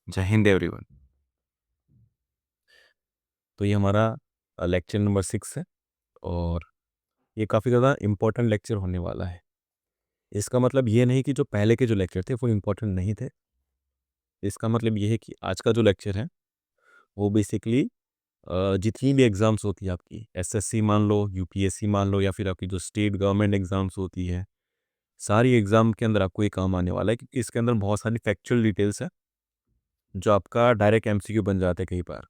जय हिंद एवरीवन। तो ये हमारा लेक्चर नंबर 6 है और ये काफ़ी ज़्यादा इम्पोर्टेंट लेक्चर होने वाला है। इसका मतलब ये नहीं कि जो पहले के जो लेक्चर थे वो इम्पोर्टेंट नहीं थे। इसका मतलब ये है कि आज का जो लेक्चर है वो बेसिकली जितनी भी एग्ज़ाम्स होती है आपकी एसएससी मान लो, यूपीएससी मान लो या फिर आपकी जो स्टेट गवर्नमेंट एग्ज़ाम्स होती है, सारी एग्ज़ाम के अंदर आपको ये काम आने वाला है क्योंकि इसके अंदर बहुत सारी फैक्चुअल डिटेल्स है जो आपका डायरेक्ट एमसीक्यू बन जाते हैं कई बार।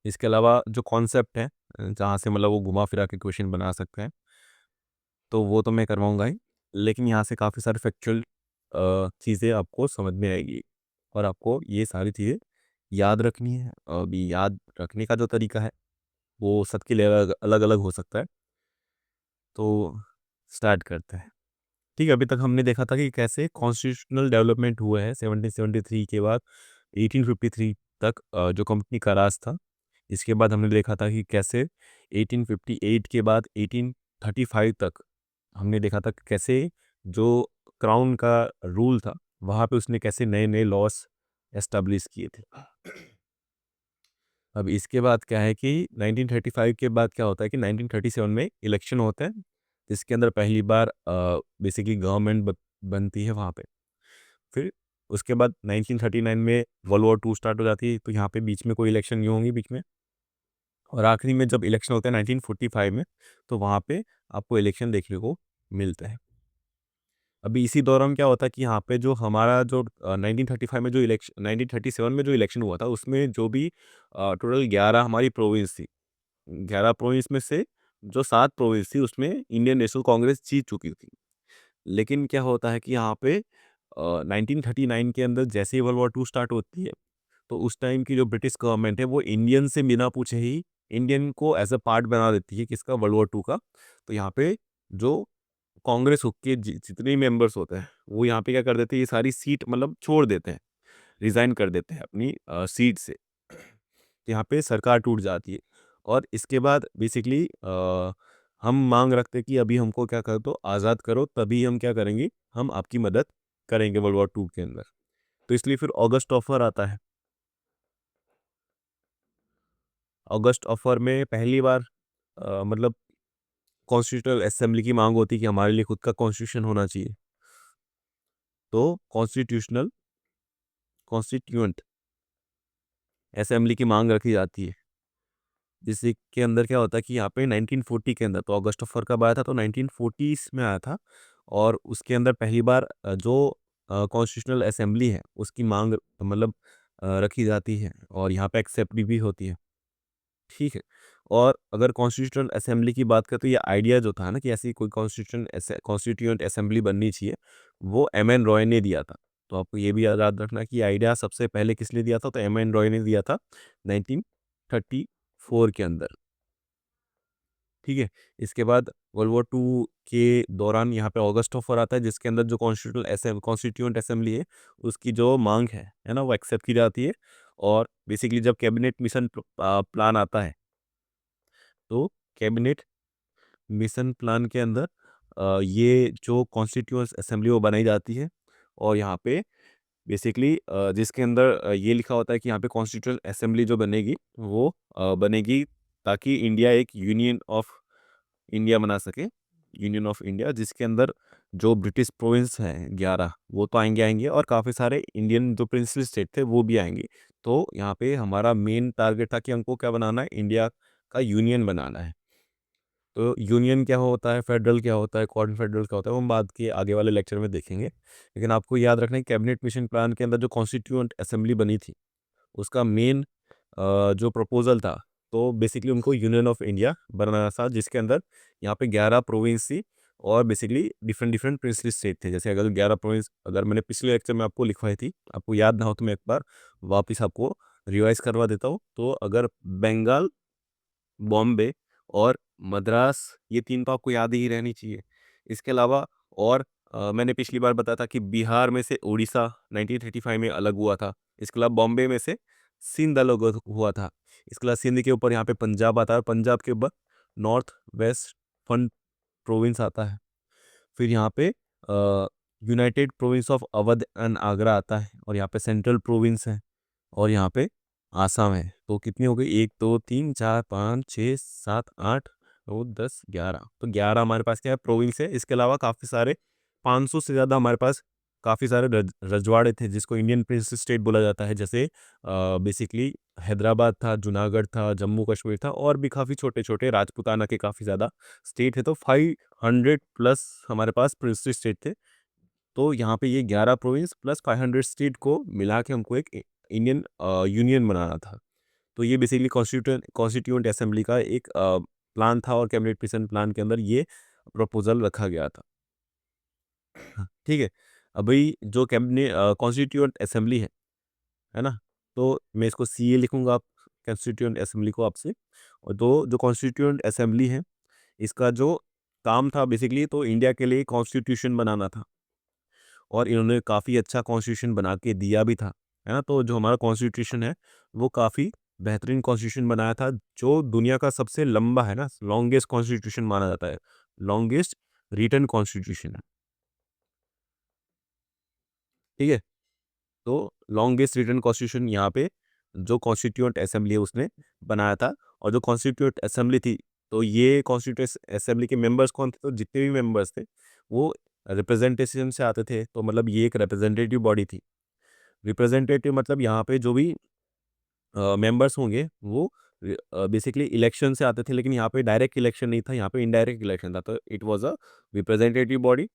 इसके अलावा जो कॉन्सेप्ट है जहाँ से मतलब वो घुमा फिरा के क्वेश्चन बना सकते हैं, तो वो तो मैं करवाऊँगा ही, लेकिन यहाँ से काफ़ी सारे फैक्चुअल चीज़ें आपको समझ में आएगी और आपको ये सारी चीज़ें याद रखनी है। अभी याद रखने का जो तरीका है, वो सबके लिए अलग-अलग हो सकता है। तो स्टार्ट करते हैं। ठीक है, अभी तक हमने देखा था कि कैसे कॉन्स्टिट्यूशनल डेवलपमेंट हुआ है 1773 के बाद 1853 तक जो कंपनी का राज था। इसके बाद हमने देखा था कि कैसे 1858 के बाद 1835 तक हमने देखा था कि कैसे जो क्राउन का रूल था, वहाँ पे उसने कैसे नए-नए लॉस एस्टेब्लिश किए थे। अब इसके बाद क्या है कि 1935 के बाद क्या होता है कि 1937 में इलेक्शन होता है, जिसके अंदर पहली बार बेसिकली गवर्नमेंट बनती है वहाँ पे। फिर उसके बाद 1939 में वर्ल्ड वॉर 2 स्टार्ट हो जाती है, तो यहाँ पे बीच में कोई इलेक्शन नहीं होंगी बीच में। और आखिरी में जब इलेक्शन होता है 1945 में, तो वहाँ पे आपको इलेक्शन देखने को मिलता है। अभी इसी दौरान क्या होता है कि यहाँ पे जो हमारा जो 1935 में जो इलेक्शन 1937 में जो इलेक्शन हुआ था, उसमें जो भी टोटल 11 हमारी प्रोविंस थी। 11 प्रोविंस में से जो 7 प्रोविंस थी, उसमें इंडियन नेशनल कांग्रेस जीत चुकी थी। लेकिन क्या होता है कि यहाँ पे 1939 के अंदर जैसे ही वर्ल्ड वॉर 2 स्टार्ट होती है, तो उस टाइम की जो ब्रिटिश गवर्नमेंट है वो इंडियन से बिना पूछे ही इंडियन को एज अ पार्ट बना देती है किसका, वर्ल्ड वॉर 2 का। तो यहाँ पे जो कांग्रेस के जितने मेंबर्स होते हैं, वो यहाँ पे क्या कर देते हैं, ये सारी सीट मतलब छोड़ देते हैं, रिजाइन कर देते हैं अपनी सीट से। यहाँ पे सरकार टूट जाती है और इसके बाद बेसिकली हम मांग रखते हैं कि अभी हमको क्या कर दो, आज़ाद करो, तभी हम क्या करेंगे, हम आपकी मदद करेंगे वर्ल्ड वॉर 2 के अंदर। तो इसलिए फिर ऑगस्ट ऑफर आता है। अगस्त ऑफर में पहली बार मतलब कॉन्स्टिट्यूशनल असेंबली की मांग होती है कि हमारे लिए खुद का कॉन्स्टिट्यूशन होना चाहिए। तो कॉन्स्टिट्यूएंट असेंबली की मांग रखी जाती है, जिसके अंदर क्या होता है कि यहाँ पे 1940 के अंदर, तो अगस्त ऑफर कब आया था, तो 1940s में आया था। और उसके अंदर पहली बार जो कॉन्स्टिट्यूशनल असेंबली है उसकी मांग मतलब रखी जाती है और यहाँ पे एक्सेप्ट भी होती है। ठीक है। और अगर कॉन्स्टिट्यूएंट असेंबली की बात करें, तो ये आइडिया जो था ना कि ऐसी कोई कॉन्स्टिट्यूएंट असेंबली बननी चाहिए, वो एम एन रॉय ने दिया था। तो आपको ये भी याद रखना कि आइडिया सबसे पहले किसने दिया था, तो एम एन रॉय ने दिया था 1934 के अंदर। ठीक है। इसके बाद वर्ल्ड वॉर 2 के दौरान यहाँ पे ऑगस्ट ऑफर आता है, जिसके अंदर जो कॉन्स्टिट्यूएंट असेंबली है उसकी जो मांग है ना, वो एक्सेप्ट की जाती है। और बेसिकली जब कैबिनेट मिशन प्लान आता है, तो कैबिनेट मिशन प्लान के अंदर ये जो कॉन्स्टिट्यूएंट असेंबली वो बनाई जाती है। और यहाँ पे बेसिकली जिसके अंदर ये लिखा होता है कि यहाँ पे कॉन्स्टिट्यूएंट असेंबली जो बनेगी वो बनेगी ताकि इंडिया एक यूनियन ऑफ इंडिया बना सके, यूनियन ऑफ इंडिया, जिसके अंदर जो ब्रिटिश प्रोविंस हैं 11, वो तो आएंगे और काफ़ी सारे इंडियन जो प्रिंसली स्टेट थे वो भी आएंगे। तो यहाँ पे हमारा मेन टारगेट था कि हमको क्या बनाना है, इंडिया का यूनियन बनाना है। तो यूनियन क्या होता है, फेडरल क्या होता है, कॉन्फेडरल क्या होता है, वो हम बाद के आगे वाले लेक्चर में देखेंगे। लेकिन आपको याद रखना है कैबिनेट मिशन प्लान के अंदर जो कॉन्स्टिट्यूएंट असेंबली बनी थी, उसका मेन जो प्रपोजल था, तो बेसिकली उनको यूनियन ऑफ इंडिया बनाना था, जिसके अंदर यहाँ पे 11 प्रोविंस थी और basically different different princely state थे। जैसे अगर 11 प्रोविंस अगर मैंने पिछले लेक्चर में आपको लिखवाई थी, आपको याद ना हो तो मैं एक बार वापस आपको रिवाइज करवा देता हूँ। तो अगर बंगाल, बॉम्बे और मद्रास, ये 3 तो आपको याद ही रहनी चाहिए। इसके अलावा और मैंने पिछली बार बताया था कि बिहार में से उड़ीसा 1935 में अलग हुआ था। इसके अलावा बॉम्बे में से सिंध अलग हुआ था। इसके अलावा सिंध के ऊपर यहाँ पे पंजाब आता है और पंजाब के ऊपर नॉर्थ वेस्ट फन प्रोविंस आता है। फिर यहाँ पे United province of Awadh and Agra आता है, और यहाँ पे सेंट्रल प्रोविंस है, और यहाँ पे आसाम है। तो कितनी हो गई, 1 2 3 4 5 6 7 8 9 10 11। तो 11 हमारे पास क्या है, प्रोविंस है। इसके अलावा काफ़ी सारे 500 से ज़्यादा हमारे पास काफ़ी सारे रजवाड़े थे, जिसको इंडियन प्रिंस स्टेट बोला जाता है। जैसे बेसिकली हैदराबाद था, जूनागढ़ था, जम्मू कश्मीर था, और भी काफ़ी छोटे छोटे राजपूताना के काफ़ी ज़्यादा स्टेट है। तो 500 प्लस हमारे पास प्रिंस स्टेट थे। तो यहाँ पे ये 11 प्रोविंस प्लस 500 स्टेट को मिला के हमको एक इंडियन यूनियन बनाना था। तो ये बेसिकली कॉन्स्टिट्यूएंट कॉन्स्टिट्यूएंट असेंबली का एक प्लान था, और कैबिनेट मिशन प्लान के अंदर ये प्रपोजल रखा गया था। हाँ, ठीक है। अभी जो कैबिनेट कॉन्स्टिट्यूएंट असेंबली है ना, तो मैं इसको सीए लिखूंगा, आप कॉन्स्टिट्यूएंट असेंबली को आपसे। और तो जो कॉन्स्टिट्यूएंट असेंबली है, इसका जो काम था बेसिकली, तो इंडिया के लिए कॉन्स्टिट्यूशन बनाना था, और इन्होंने काफ़ी अच्छा कॉन्स्टिट्यूशन बना के दिया भी था, है ना। तो जो हमारा कॉन्स्टिट्यूशन है, वो काफ़ी बेहतरीन कॉन्स्टिट्यूशन बनाया था, जो दुनिया का सबसे लंबा है ना, लॉन्गेस्ट कॉन्स्टिट्यूशन माना जाता है, लॉन्गेस्ट रिटन कॉन्स्टिट्यूशन है। ठीक है। तो लॉन्गेस्ट रिटन कॉन्स्टिट्यूशन यहाँ पे जो कॉन्स्टिट्यूएंट असेंबली है उसने बनाया था। और जो कॉन्स्टिट्यूएंट असेंबली थी, तो ये कॉन्स्टिट्यूएंट असेंबली के मेंबर्स कौन थे, तो जितने भी मेंबर्स थे वो रिप्रेजेंटेशन से आते थे। तो मतलब ये एक रिप्रेजेंटेटिव बॉडी थी। रिप्रेजेंटेटिव मतलब यहाँ पे जो भी मेंबर्स होंगे वो बेसिकली इलेक्शन से आते थे, लेकिन यहाँ पे डायरेक्ट इलेक्शन नहीं था, यहाँ पे इनडायरेक्ट इलेक्शन था। तो it was a representative body,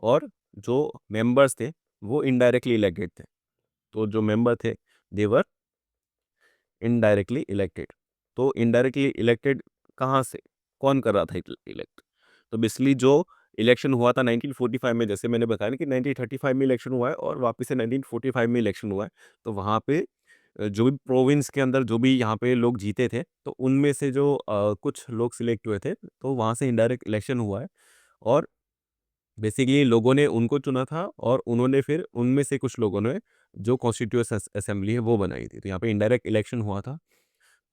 और जो मेंबर्स थे वो इनडायरेक्टली इलेक्टेड थे। तो जो मेंबर थे, देवर इनडायरेक्टली इलेक्टेड। तो इनडायरेक्टली इलेक्टेड कहाँ से, कौन कर रहा था इलेक्ट, तो बेसिकली जो इलेक्शन हुआ था 1945 में, जैसे मैंने बताया ना कि 1935 में इलेक्शन हुआ है और वापस से 1945 में इलेक्शन हुआ है। तो वहाँ पे जो भी प्रोविंस के अंदर जो भी यहाँ पे लोग जीते थे, तो उनमें से जो कुछ लोग सिलेक्ट हुए थे, तो वहाँ से इनडायरेक्ट इलेक्शन हुआ है। और बेसिकली लोगों ने उनको चुना था, और उन्होंने फिर उनमें से कुछ लोगों ने जो कॉन्स्टिट्यूएंट असेंबली है वो बनाई थी। तो यहाँ पे इनडायरेक्ट इलेक्शन हुआ था।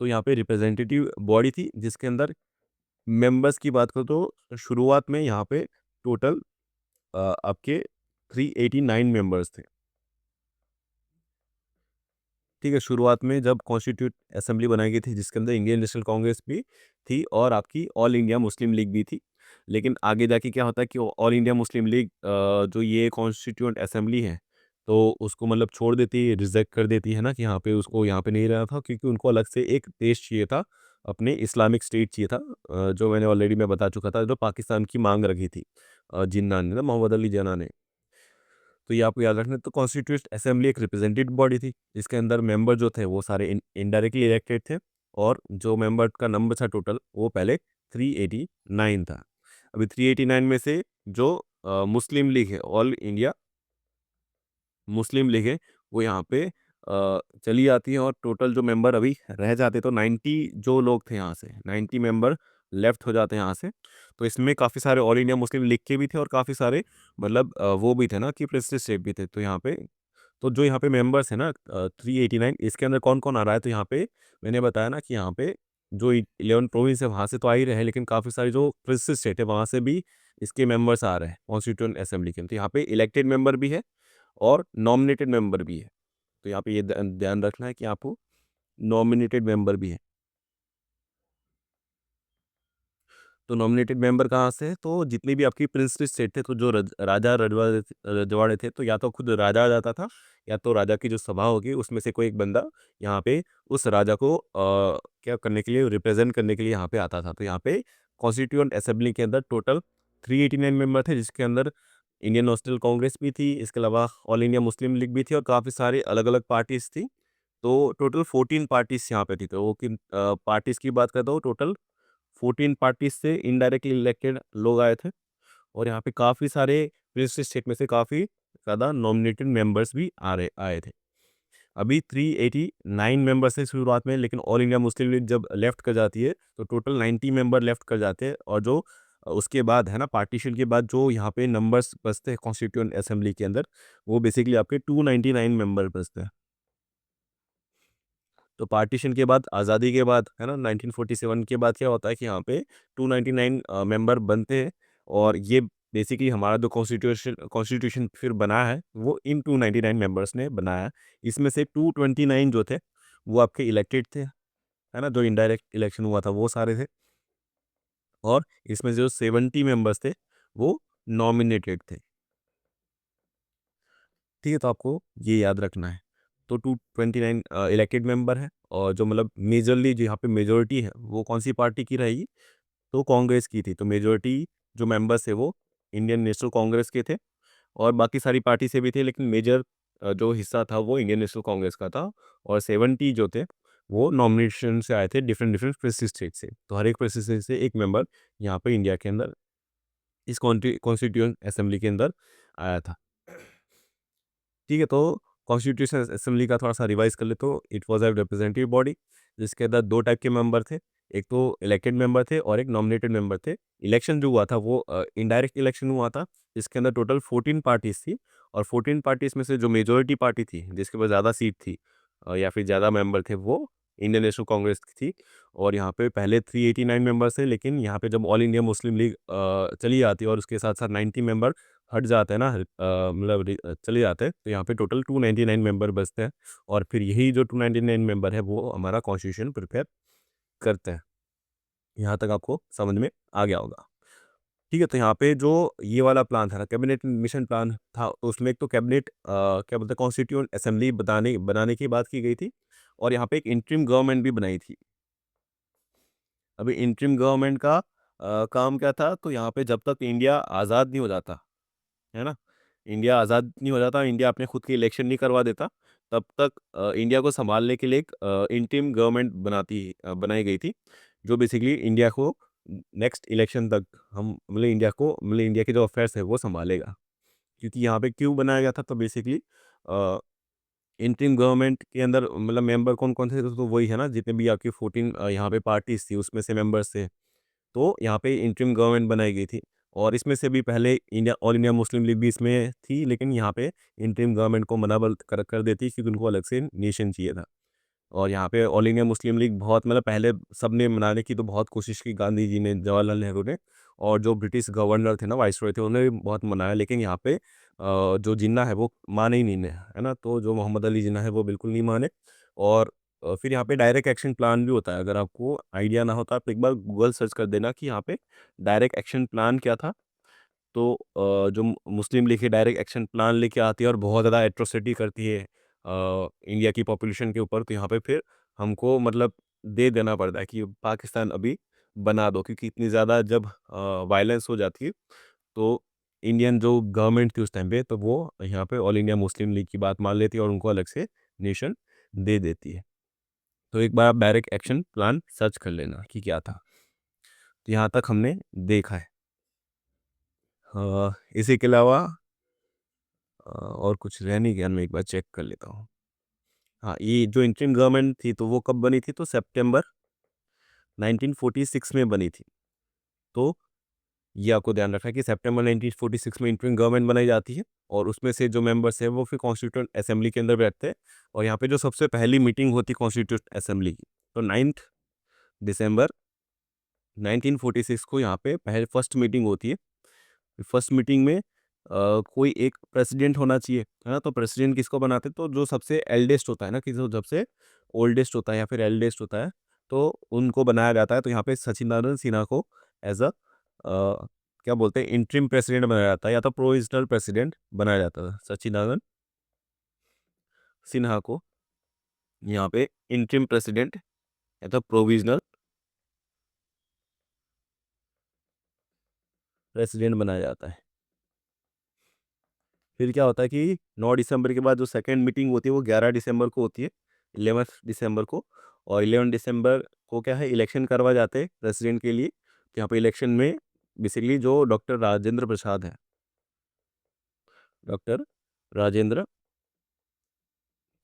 तो यहाँ पे रिप्रेजेंटेटिव बॉडी थी, जिसके अंदर मेंबर्स की बात करो तो शुरुआत में यहाँ पे टोटल आपके 389 मेंबर्स थे। ठीक है, शुरुआत में जब कॉन्स्टिट्यूट असेंबली बनाई गई थी, जिसके अंदर इंडियन नेशनल कांग्रेस भी थी और आपकी ऑल इंडिया मुस्लिम लीग भी थी। लेकिन आगे जाके क्या होता है कि ऑल इंडिया मुस्लिम लीग जो ये कॉन्स्टिट्यूएंट असेंबली है, तो उसको मतलब छोड़ देती है, रिजेक्ट कर देती है ना, कि यहाँ पे उसको यहाँ पे नहीं रहना था, क्योंकि उनको अलग से एक देश चाहिए था, अपने इस्लामिक स्टेट चाहिए था। जो मैंने ऑलरेडी मैं बता चुका था, जो पाकिस्तान की मांग रखी थी जिन्ना ने ना, मोहम्मद अली जिन्ना ने। तो ये आपको याद रखना है। तो कॉन्स्टिट्यूएंट असेंबली एक रिप्रेजेंटेटिव बॉडी थी, जिसके अंदर मेंबर जो थे वो सारे इनडायरेक्टली इलेक्टेड थे, और जो मेंबर का नंबर था टोटल, वो पहले 389 था। अभी 389 में से जो मुस्लिम लीग है, ऑल इंडिया मुस्लिम लीग है, वो यहाँ पे चली जाती है, और टोटल जो मेंबर अभी रह जाते, तो 90 जो लोग थे यहाँ से, 90 मेंबर लेफ्ट हो जाते हैं यहाँ से। तो इसमें काफ़ी सारे ऑल इंडिया मुस्लिम लीग के भी थे, और काफ़ी सारे मतलब वो भी थे ना कि प्रेस्टीज शेप भी थे। तो यहाँ पे तो जो यहाँ पे मेंबर्स है ना 389, इसके अंदर कौन कौन आ रहा है, तो यहाँ पे मैंने बताया ना कि यहाँ पे जो 11 प्रोविंस है वहाँ से तो आ ही रहे हैं, लेकिन काफ़ी सारी जो प्रिंसेस स्टेट है वहाँ से भी इसके मेंबर्स आ रहे हैं कॉन्स्टिट्यूएंट असेंबली के। तो यहाँ पे इलेक्टेड मेंबर भी है और नॉमिनेटेड मेंबर भी है। तो यहाँ पे ये ध्यान रखना है कि आपको नॉमिनेटेड मेंबर भी है। तो नॉमिनेटेड मेंबर कहाँ से है? तो जितने भी आपकी प्रिंसली स्टेट थे, तो जो राजा रजवाड़े थे, तो या तो खुद राजा आ जाता था, या तो राजा की जो सभा होगी उसमें से कोई एक बंदा यहाँ पे उस राजा को क्या करने के लिए, रिप्रेजेंट करने के लिए यहाँ पे आता था। तो यहाँ पे कॉन्स्टिट्यूएंट असेंबली के अंदर टोटल 389 मेंबर थे, जिसके अंदर इंडियन नेशनल कांग्रेस भी थी, इसके अलावा ऑल इंडिया मुस्लिम लीग भी थी, और काफ़ी सारी अलग अलग पार्टीज थी। तो टोटल 14 पार्टीज यहाँ पे थी। तो वो किन पार्टीज की बात करता हूँ, टोटल 14 पार्टीज से इनडायरेक्टली इलेक्टेड लोग आए थे, और यहाँ पे काफ़ी सारे प्रिंस स्टेट में से काफ़ी ज़्यादा नॉमिनेटेड मेंबर्स भी आ रहे आए थे। अभी 389 मेंबर्स थे शुरुआत में, लेकिन ऑल इंडिया मुस्लिम लीग जब लेफ्ट कर जाती है, तो टोटल 90 मेंबर लेफ्ट कर जाते हैं, और जो उसके बाद है ना, पार्टीशन के बाद जो यहाँ पे नंबर्स बचते हैं कॉन्स्टिट्यूएंट असेंबली के अंदर, वो बेसिकली आपके 299 मेंबर बचते हैं। तो पार्टीशन के बाद, आज़ादी के बाद है ना, 1947 के बाद क्या होता है कि यहाँ पे 299 मेंबर बनते हैं, और ये बेसिकली हमारा जो कॉन्स्टिट्यूशन फिर बना है वो इन 299 मेंबर्स ने बनाया है। इसमें से 229 जो थे वो आपके इलेक्टेड थे, है ना, जो इनडायरेक्ट इलेक्शन हुआ था वो सारे थे। और इसमें जो 70 मेंबर्स थे वो नॉमिनेटेड थे। ठीक है, तो आपको ये याद रखना है। तो 229 इलेक्टेड मेंबर है, और जो मतलब मेजरली जो यहाँ पे मेजोरिटी है वो कौन सी पार्टी की रहेगी, तो कांग्रेस की थी। तो मेजोरिटी जो मेंबर्स थे वो इंडियन नेशनल कांग्रेस के थे, और बाकी सारी पार्टी से भी थे, लेकिन मेजर जो हिस्सा था वो इंडियन नेशनल कांग्रेस का था। और 70 जो थे वो नॉमिनेशन से आए थे डिफरेंट डिफरेंट प्रेसिडेंट स्टेट से। तो हर एक प्रेसिडेंट से एक मेंबर यहाँ पे इंडिया के अंदर इस कॉन्स्टिट्यूएंट असेंबली के अंदर आया था। ठीक है, तो कॉन्स्टिट्यूशन असेंबली का थोड़ा सा रिवाइज कर ले तो it was a representative body, जिसके अंदर दो टाइप के मेंबर थे। एक तो इलेक्टेड मेंबर थे और एक नॉमिनेटेड मेंबर थे। इलेक्शन जो हुआ था वो इनडायरेक्ट इलेक्शन हुआ था, जिसके अंदर टोटल 14 पार्टीज थी। और 14 पार्टीज में से जो मेजोरिटी पार्टी थी, जिसके पास ज़्यादा सीट थी या फिर ज़्यादा मेंबर थे, वो इंडियन नेशनल कांग्रेस की थी। और यहाँ पे पहले 389 मेंबर्स थे, लेकिन यहाँ पे जब ऑल इंडिया मुस्लिम लीग चली आती है और उसके साथ साथ 90 मेंबर हट जाते हैं ना, मतलब चले जाते हैं, तो यहाँ पे टोटल 299 मेंबर बचते हैं। और फिर यही जो 299 मेंबर है वो हमारा कॉन्स्टिट्यूशन प्रिपेयर करते हैं। यहाँ तक आपको समझ में आ गया होगा। ठीक है, तो यहाँ पे जो ये वाला प्लान था ना, कैबिनेट मिशन प्लान था, तो उसमें एक तो कैबिनेट क्या बोलते हैं कॉन्स्टिट्यूएंट असेंबली बनाने बनाने की बात की गई थी, और यहाँ पे एक इंटरिम गवर्नमेंट भी बनाई थी। अभी इंटरिम गवर्नमेंट का काम क्या था, तो यहाँ पे जब तक इंडिया आज़ाद नहीं हो जाता, है ना, इंडिया आज़ाद नहीं हो जाता, इंडिया अपने खुद के इलेक्शन नहीं करवा देता, तब तक इंडिया को संभालने के लिए एक इंटरिम गवर्नमेंट बनाई गई थी, जो बेसिकली इंडिया को नेक्स्ट इलेक्शन तक हम मतलब इंडिया के जो अफेयर्स है वो संभालेगा। क्योंकि यहाँ पे क्यों बनाया गया था, तो बेसिकली इंटरिम गवर्नमेंट के अंदर मतलब मेंबर कौन कौन थे, तो वही है ना, जितने भी आपकी 14 यहाँ पे पार्टीज थी उसमें से मेंबर्स थे। तो यहाँ पे इंटरिम गवर्नमेंट बनाई गई थी, और इसमें से भी पहले India all India Muslim league भी इसमें थी, लेकिन यहाँ पे इंटरिम गवर्नमेंट को मनाबल कर देती, क्योंकि उनको अलग से नेशन चाहिए था। और यहाँ पे ऑल इंडिया मुस्लिम लीग बहुत मतलब पहले सबने मनाने की तो बहुत कोशिश की, गांधी जी ने, जवाहरलाल नेहरू ने, और जो ब्रिटिश गवर्नर थे ना, वाइसरॉय थे, उन्होंने भी बहुत मनाया, लेकिन यहाँ पे जो जिन्ना है वो माने ही नहीं ने, है ना, तो जो मोहम्मद अली जिन्ना है वो बिल्कुल नहीं माने। और फिर यहाँ पे डायरेक्ट एक्शन प्लान भी होता है, अगर आपको आइडिया ना होता आप एक बार गूगल सर्च कर देना कि यहाँ पे डायरेक्ट एक्शन प्लान क्या था। तो जो मुस्लिम लीग है डायरेक्ट एक्शन प्लान लेके आती है और बहुत ज़्यादा एट्रोसिटी करती है इंडिया की पॉपुलेशन के ऊपर, तो यहाँ पे फिर हमको मतलब दे देना पड़ता है कि पाकिस्तान अभी बना दो, क्योंकि इतनी ज़्यादा जब वायलेंस हो जाती है, तो इंडियन जो गवर्नमेंट थी उस टाइम पे, तो वो यहाँ पे ऑल इंडिया मुस्लिम लीग की बात मान लेती है और उनको अलग से नेशन दे देती है। तो एक बार आप डायरेक्ट एक्शन प्लान सर्च कर लेना कि क्या था। तो यहाँ तक हमने देखा है। इसी के अलावा और कुछ रह नहीं गया, मैं एक बार चेक कर लेता हूँ। हाँ, ये जो इंटरिम गवर्नमेंट थी तो वो कब बनी थी, तो सितंबर 1946 में बनी थी। तो ये आपको ध्यान रखना है कि सितंबर 1946 में इंटरिम गवर्नमेंट बनाई जाती है, और उसमें से जो मेंबर्स हैं वो फिर कॉन्स्टिट्यूएंट असेंबली के अंदर बैठते हैं। और यहाँ पे जो सबसे पहली मीटिंग होती है कॉन्स्टिट्यूएंट असेंबली की, तो 9 दिसंबर 1946 को यहाँ पे पहले फर्स्ट मीटिंग होती है। फर्स्ट मीटिंग में कोई एक प्रेसिडेंट होना चाहिए, है ना, तो प्रेसिडेंट किसको बनाते हैं, तो जो सबसे एल्डेस्ट होता है ना, कि जो सबसे ओल्डेस्ट होता है या फिर एल्डेस्ट होता है, तो उनको बनाया जाता है। तो यहाँ पे सचिदानंद सिन्हा को एज अ क्या बोलते हैं इंटरिम प्रेसिडेंट बनाया जाता है, या तो प्रोविजनल प्रेसिडेंट बनाया जाता है। सचिदानंद सिन्हा को यहाँ पे इंटरिम प्रेसिडेंट या तो प्रोविजनल प्रेसिडेंट बनाया जाता है। फिर क्या होता है कि 9 दिसंबर के बाद जो सेकंड मीटिंग होती है वो 11 दिसंबर को होती है, 11 दिसंबर को। और 11 दिसंबर को क्या है, इलेक्शन करवा जाते हैं प्रेसिडेंट के लिए। तो यहाँ पे इलेक्शन में बेसिकली जो डॉक्टर राजेंद्र प्रसाद है, डॉक्टर राजेंद्र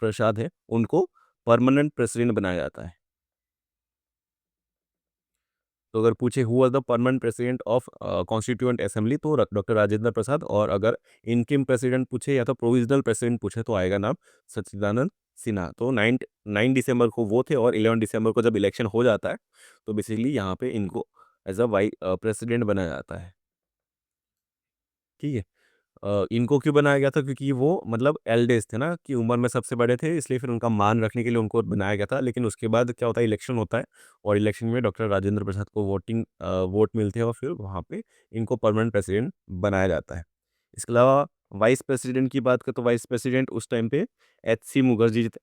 प्रसाद है, उनको परमानेंट प्रेसिडेंट बनाया जाता है। तो अगर पूछे who was the permanent president of constituent assembly, तो डॉक्टर राजेंद्र प्रसाद। और अगर इनकिम प्रेसिडेंट पूछे या तो प्रोविजनल प्रेसिडेंट पूछे, तो आएगा नाम सच्चिदानंद सिन्हा। तो 9 दिसंबर को वो थे, और 11 दिसंबर को जब इलेक्शन हो जाता है, तो बेसिकली यहाँ पे इनको एज अ वाइस प्रेसिडेंट बनाया जाता है। ठीक है। इनको क्यों बनाया गया था? क्योंकि वो मतलब एल्डेस्ट थे ना, कि उम्र में सबसे बड़े थे, इसलिए फिर उनका मान रखने के लिए उनको बनाया गया था। लेकिन उसके बाद क्या होता है, इलेक्शन होता है और इलेक्शन में डॉक्टर राजेंद्र प्रसाद को वोट मिलते हैं और फिर वहाँ पे इनको परमानेंट प्रेसिडेंट बनाया जाता है। इसके अलावा वाइस प्रेसिडेंट की बात करें तो वाइस प्रेसिडेंट उस टाइम पे एच सी मुखर्जी थे।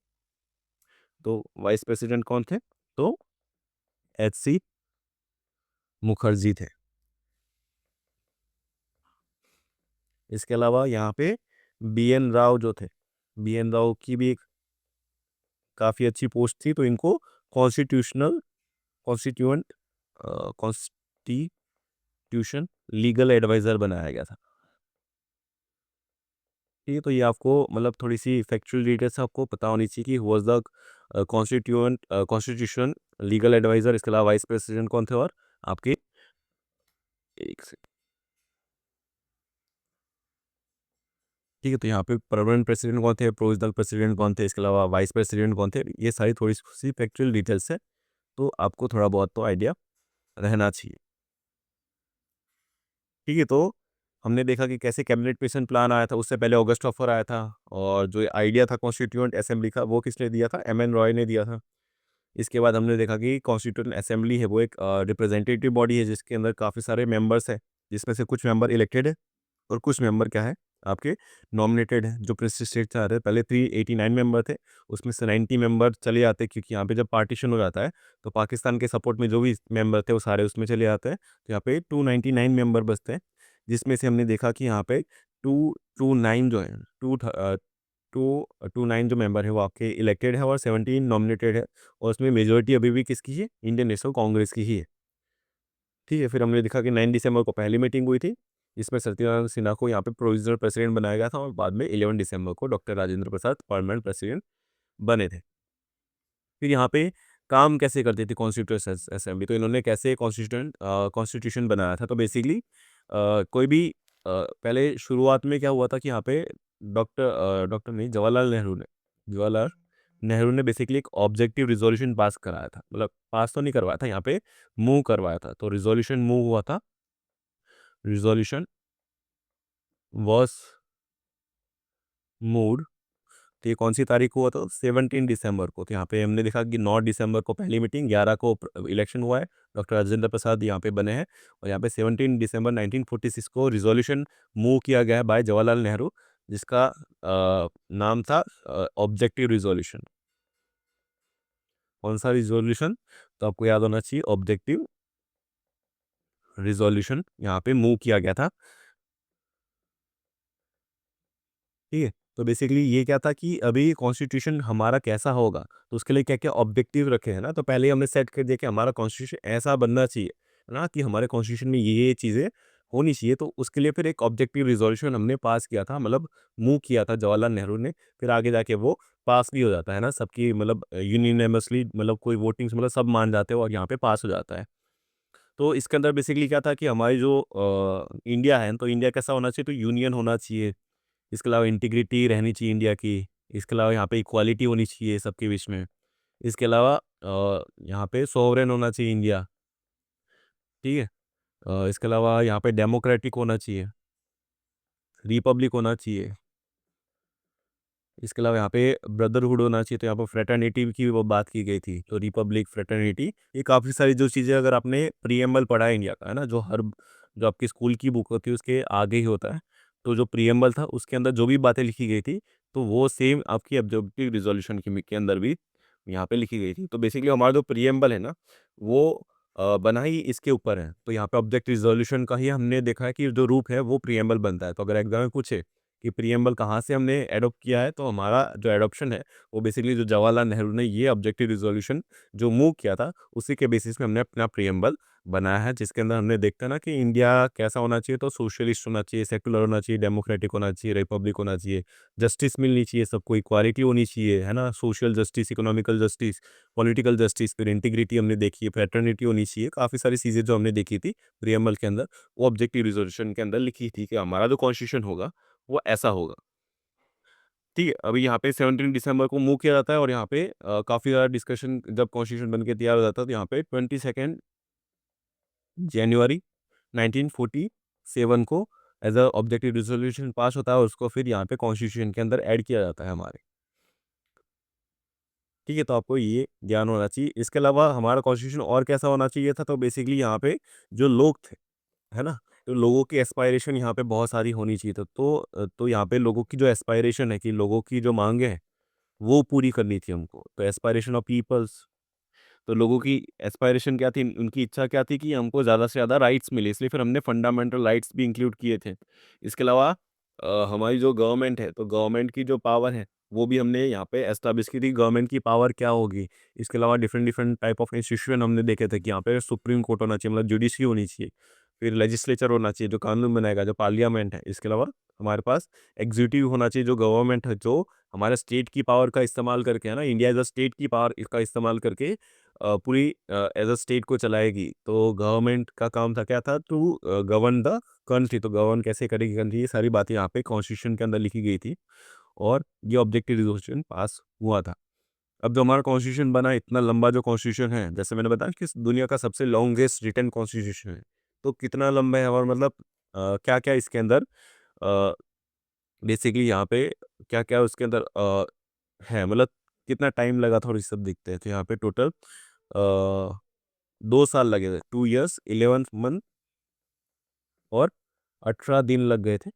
तो वाइस प्रेसिडेंट कौन थे? तो एच सी मुखर्जी थे। इसके अलावा यहाँ पे बी एन राव जो थे, बी एन राव की भी एक काफ़ी अच्छी पोस्ट थी, तो इनको constitutional constituent constitution legal adviser बनाया गया था। ठीक है, तो ये आपको मतलब थोड़ी-सी फैक्चुअल डिटेल्स आपको पता होनी चाहिए कि who was the constitution legal adviser. इसके अलावा वाइस प्रेसिडेंट कौन थे और आपके एक सेकंड। ठीक है, तो यहाँ पे परमानेंट प्रेसिडेंट कौन थे, प्रोविज़नल प्रेसिडेंट कौन थे, इसके अलावा वाइस प्रेसिडेंट कौन थे, ये सारी थोड़ी-सी फैक्चुअल डिटेल्स है, तो आपको थोड़ा बहुत तो आइडिया रहना चाहिए। ठीक है, तो हमने देखा कि कैसे कैबिनेट मिशन प्लान आया था, उससे पहले ऑगस्ट ऑफर आया था और जो आइडिया था कॉन्स्टिट्यूएंट असेंबली का, वो किसने दिया था? एम एन रॉय ने दिया था। इसके बाद हमने देखा कि कॉन्स्टिट्यूएंट असेंबली है वो एक रिप्रेजेंटेटिव बॉडी है जिसके अंदर काफ़ी सारे मेंबर्स हैं, जिसमें से कुछ मेंबर इलेक्टेड है और कुछ मेंबर क्या है, आपके नॉमिनेटेड है। जो प्रिंस स्टेट चाह रहे पहले 389 मेंबर थे, उसमें से 90 मेंबर चले जाते हैं, क्योंकि यहाँ पे जब पार्टीशन हो जाता है तो पाकिस्तान के सपोर्ट में जो भी मेंबर थे वो सारे उसमें चले जाते हैं। तो यहाँ पे 299 मेंबर बचते हैं, जिसमें से हमने देखा कि यहाँ पे टू टू नाइन जो है टू टू नाइन जो मेंबर है वो आपके इलेक्टेड है और 17 नॉमिनेटेड है, और उसमें मेजोरिटी अभी भी किसकी है? इंडियन नेशनल कांग्रेस की ही है। ठीक है, फिर हमने देखा कि 9 दिसंबर को पहली मीटिंग हुई थी, जिसमें सत्यनारायण सिन्हा को यहाँ पे प्रोविज़नल प्रेसिडेंट बनाया गया था और बाद में 11 दिसंबर को डॉक्टर राजेंद्र प्रसाद परमानेंट प्रेसिडेंट बने थे। फिर यहाँ पे काम कैसे करती थी कॉन्स्टिट्यूएंट असेंबली, तो इन्होंने कैसे कॉन्स्टिट्यूशन बनाया था? तो बेसिकली कोई भी पहले शुरुआत में क्या हुआ था कि यहाँ पे डॉक्टर नहीं, जवाहरलाल नेहरू ने बेसिकली एक ऑब्जेक्टिव रिज़ॉल्यूशन पास कराया था। मतलब पास तो नहीं करवाया था, यहाँ पे मूव करवाया था। तो रिज़ॉल्यूशन मूव हुआ था, रिज़ॉल्यूशन वाज़ मूव्ड। तो ये कौन-सी तारीख को हुआ था? 17 दिसंबर को। तो यहाँ पे हमने देखा कि 9 दिसंबर को पहली मीटिंग, 11 को इलेक्शन हुआ है, डॉक्टर राजेंद्र प्रसाद यहाँ पे बने हैं और यहाँ पे 17 दिसंबर 1946 को रिज़ॉल्यूशन मूव किया गया है बाय जवाहरलाल नेहरू, जिसका नाम था ऑब्जेक्टिव रिज़ॉल्यूशन। कौन-सा रिज़ॉल्यूशन? तो आपको याद होना चाहिए, ऑब्जेक्टिव रिज़ॉल्यूशन यहाँ पे मूव किया गया था। ठीक है? तो बेसिकली ये क्या था कि अभी कॉन्स्टिट्यूशन हमारा कैसा होगा, तो उसके लिए क्या-क्या ऑब्जेक्टिव रखे हैं ना, तो पहले ही हमने सेट कर दिया कि हमारा कॉन्स्टिट्यूशन ऐसा बनना चाहिए, है ना? कि हमारे कॉन्स्टिट्यूशन में ये चीज़ें होनी चाहिए, तो उसके लिए फिर एक ऑब्जेक्टिव रिज़ॉल्यूशन हमने पास किया था, मतलब मूव किया था जवाहरलाल नेहरू ने, फिर आगे जाके वो पास भी हो जाता है ना, सबकी मतलब यूनिनैमिमसली, मतलब कोई वोटिंग्स मतलब सब मान जाते हो और यहाँ पे पास हो जाता है। तो इसके अंदर बेसिकली क्या था कि हमारी जो इंडिया है, तो इंडिया कैसा होना चाहिए? तो यूनियन होना चाहिए। इसके अलावा इंटीग्रिटी रहनी चाहिए इंडिया की। इसके अलावा यहाँ पे इक्वालिटी होनी चाहिए सबके बीच में। इसके अलावा यहाँ पे सोवरेन होना चाहिए इंडिया, ठीक है? इसके अलावा यहाँ पे डेमोक्रेटिक होना चाहिए, रिपब्लिक होना चाहिए। इसके अलावा यहाँ पे ब्रदरहुड होना चाहिए, तो यहाँ पे फ्रेटर्निटी की वो बात की गई थी। तो रिपब्लिक, फ्रेटर्निटी, ये काफ़ी सारी जो चीज़ें अगर आपने प्रीएम्बल पढ़ा है इंडिया का, है ना? जो आपकी स्कूल की बुक होती है उसके आगे ही होता है। तो जो प्रीएम्बल था उसके अंदर जो भी बातें लिखी गई थी, तो वो सेम आपकी ऑब्जेक्टिव रिज़ॉल्यूशन के अंदर भी यहाँ पे लिखी गई थी। तो बेसिकली हमारा जो प्रीएम्बल है ना, वो बना ही इसके ऊपर है। तो यहाँ पे ऑब्जेक्ट रिज़ॉल्यूशन का ही हमने देखा है कि जो रूप है वो प्रीएम्बल बनता है। तो अगर एग्ज़ाम में पूछे कि प्रीएम्बल कहाँ से हमने एडॉप्ट किया है, तो हमारा जो एडॉप्शन है वो बेसिकली जो जवाहरलाल नेहरू ने ये ऑब्जेक्टिव रिज़ॉल्यूशन जो मूव किया था, उसी के बेसिस पे हमने अपना प्रीएम्बल बनाया है, जिसके अंदर हमने देखते हैं ना कि इंडिया कैसा होना चाहिए, तो सोशलिस्ट होना चाहिए, सेक्युलर होना चाहिए, डेमोक्रेटिक होना चाहिए, रिपब्लिक होना चाहिए, जस्टिस मिलनी चाहिए सबको, इक्वालिटी होनी चाहिए, है ना? Social justice, economical justice, political justice, फिर इंटीग्रिटी हमने देखी है, फ्रेटर्निटी होनी चाहिए, काफ़ी सारी चीज़ें जो हमने देखी थी प्रीएम्बल के अंदर, वो ऑब्जेक्टिव रिज़ॉल्यूशन के अंदर लिखी थी कि हमारा जो कॉन्स्टिट्यूशन होगा वो ऐसा होगा। ठीक है, अभी यहाँ पे 17 दिसंबर को मूव किया जाता है और यहाँ पे काफ़ी ज़्यादा डिस्कशन जब कॉन्स्टिट्यूशन बन के तैयार हो जाता है, तो यहाँ पे 22 जनवरी 1947 को as a objective resolution pass होता है, उसको फिर यहाँ पे कॉन्स्टिट्यूशन के अंदर ऐड किया जाता है हमारे। ठीक है, तो आपको ये ज्ञान होना चाहिए। इसके अलावा हमारा कॉन्स्टिट्यूशन और कैसा होना चाहिए था, तो बेसिकली यहाँ पे जो लोग थे, है ना? तो लोगों की एस्पायरेशन यहाँ पे बहुत सारी होनी चाहिए थी। तो यहाँ पे लोगों की जो एस्पायरेशन है कि लोगों की जो माँगें हैं, वो पूरी करनी थी हमको। तो एस्पायरेशन ऑफ पीपल्स, तो लोगों की एस्पायरेशन क्या थी, उनकी इच्छा क्या थी कि हमको ज़्यादा से ज़्यादा राइट्स मिले, इसलिए फिर हमने फंडामेंटल राइट्स भी इंक्लूड किए थे। इसके अलावा हमारी जो गवर्नमेंट है, तो गवर्नमेंट की जो पावर है, वो भी हमने यहाँ पे एस्टैब्लिश की थी, गवर्नमेंट की पावर क्या होगी। इसके अलावा different different type of institution हमने देखे थे कि यहाँ पे सुप्रीम कोर्ट होना चाहिए, मतलब जुडिशरी होनी चाहिए, फिर लेजिस्लेचर होना चाहिए जो कानून बनाएगा, जो पार्लियामेंट है। इसके अलावा हमारे पास एग्जीक्यूटिव होना चाहिए, जो गवर्नमेंट है, जो हमारे स्टेट की पावर का इस्तेमाल करके, है ना, इंडिया एज अ स्टेट की पावर इसका इस्तेमाल करके पूरी एज अ स्टेट को चलाएगी। तो गवर्नमेंट का काम था, क्या था, टू गवर्न द कंट्री। तो गवर्न कैसे करेगी कंट्री, ये सारी बातें यहाँ पे कॉन्स्टिट्यूशन के अंदर लिखी गई थी, और ये ऑब्जेक्टिव रिजोल्यूशन पास हुआ था। अब जो हमारा कॉन्स्टिट्यूशन बना, इतना लंबा जो कॉन्स्टिट्यूशन है, जैसे मैंने बताया कि दुनिया का सबसे लॉन्गेस्ट रिटन कॉन्स्टिट्यूशन है। तो कितना लंबा है, और मतलब क्या क्या इसके अंदर बेसिकली यहाँ पे क्या क्या उसके अंदर है, मतलब कितना टाइम लगा था, और ये सब देखते हैं। तो यहाँ पे टोटल 2 साल लगे थे, 2 years 11 month और 18 दिन लग गए थे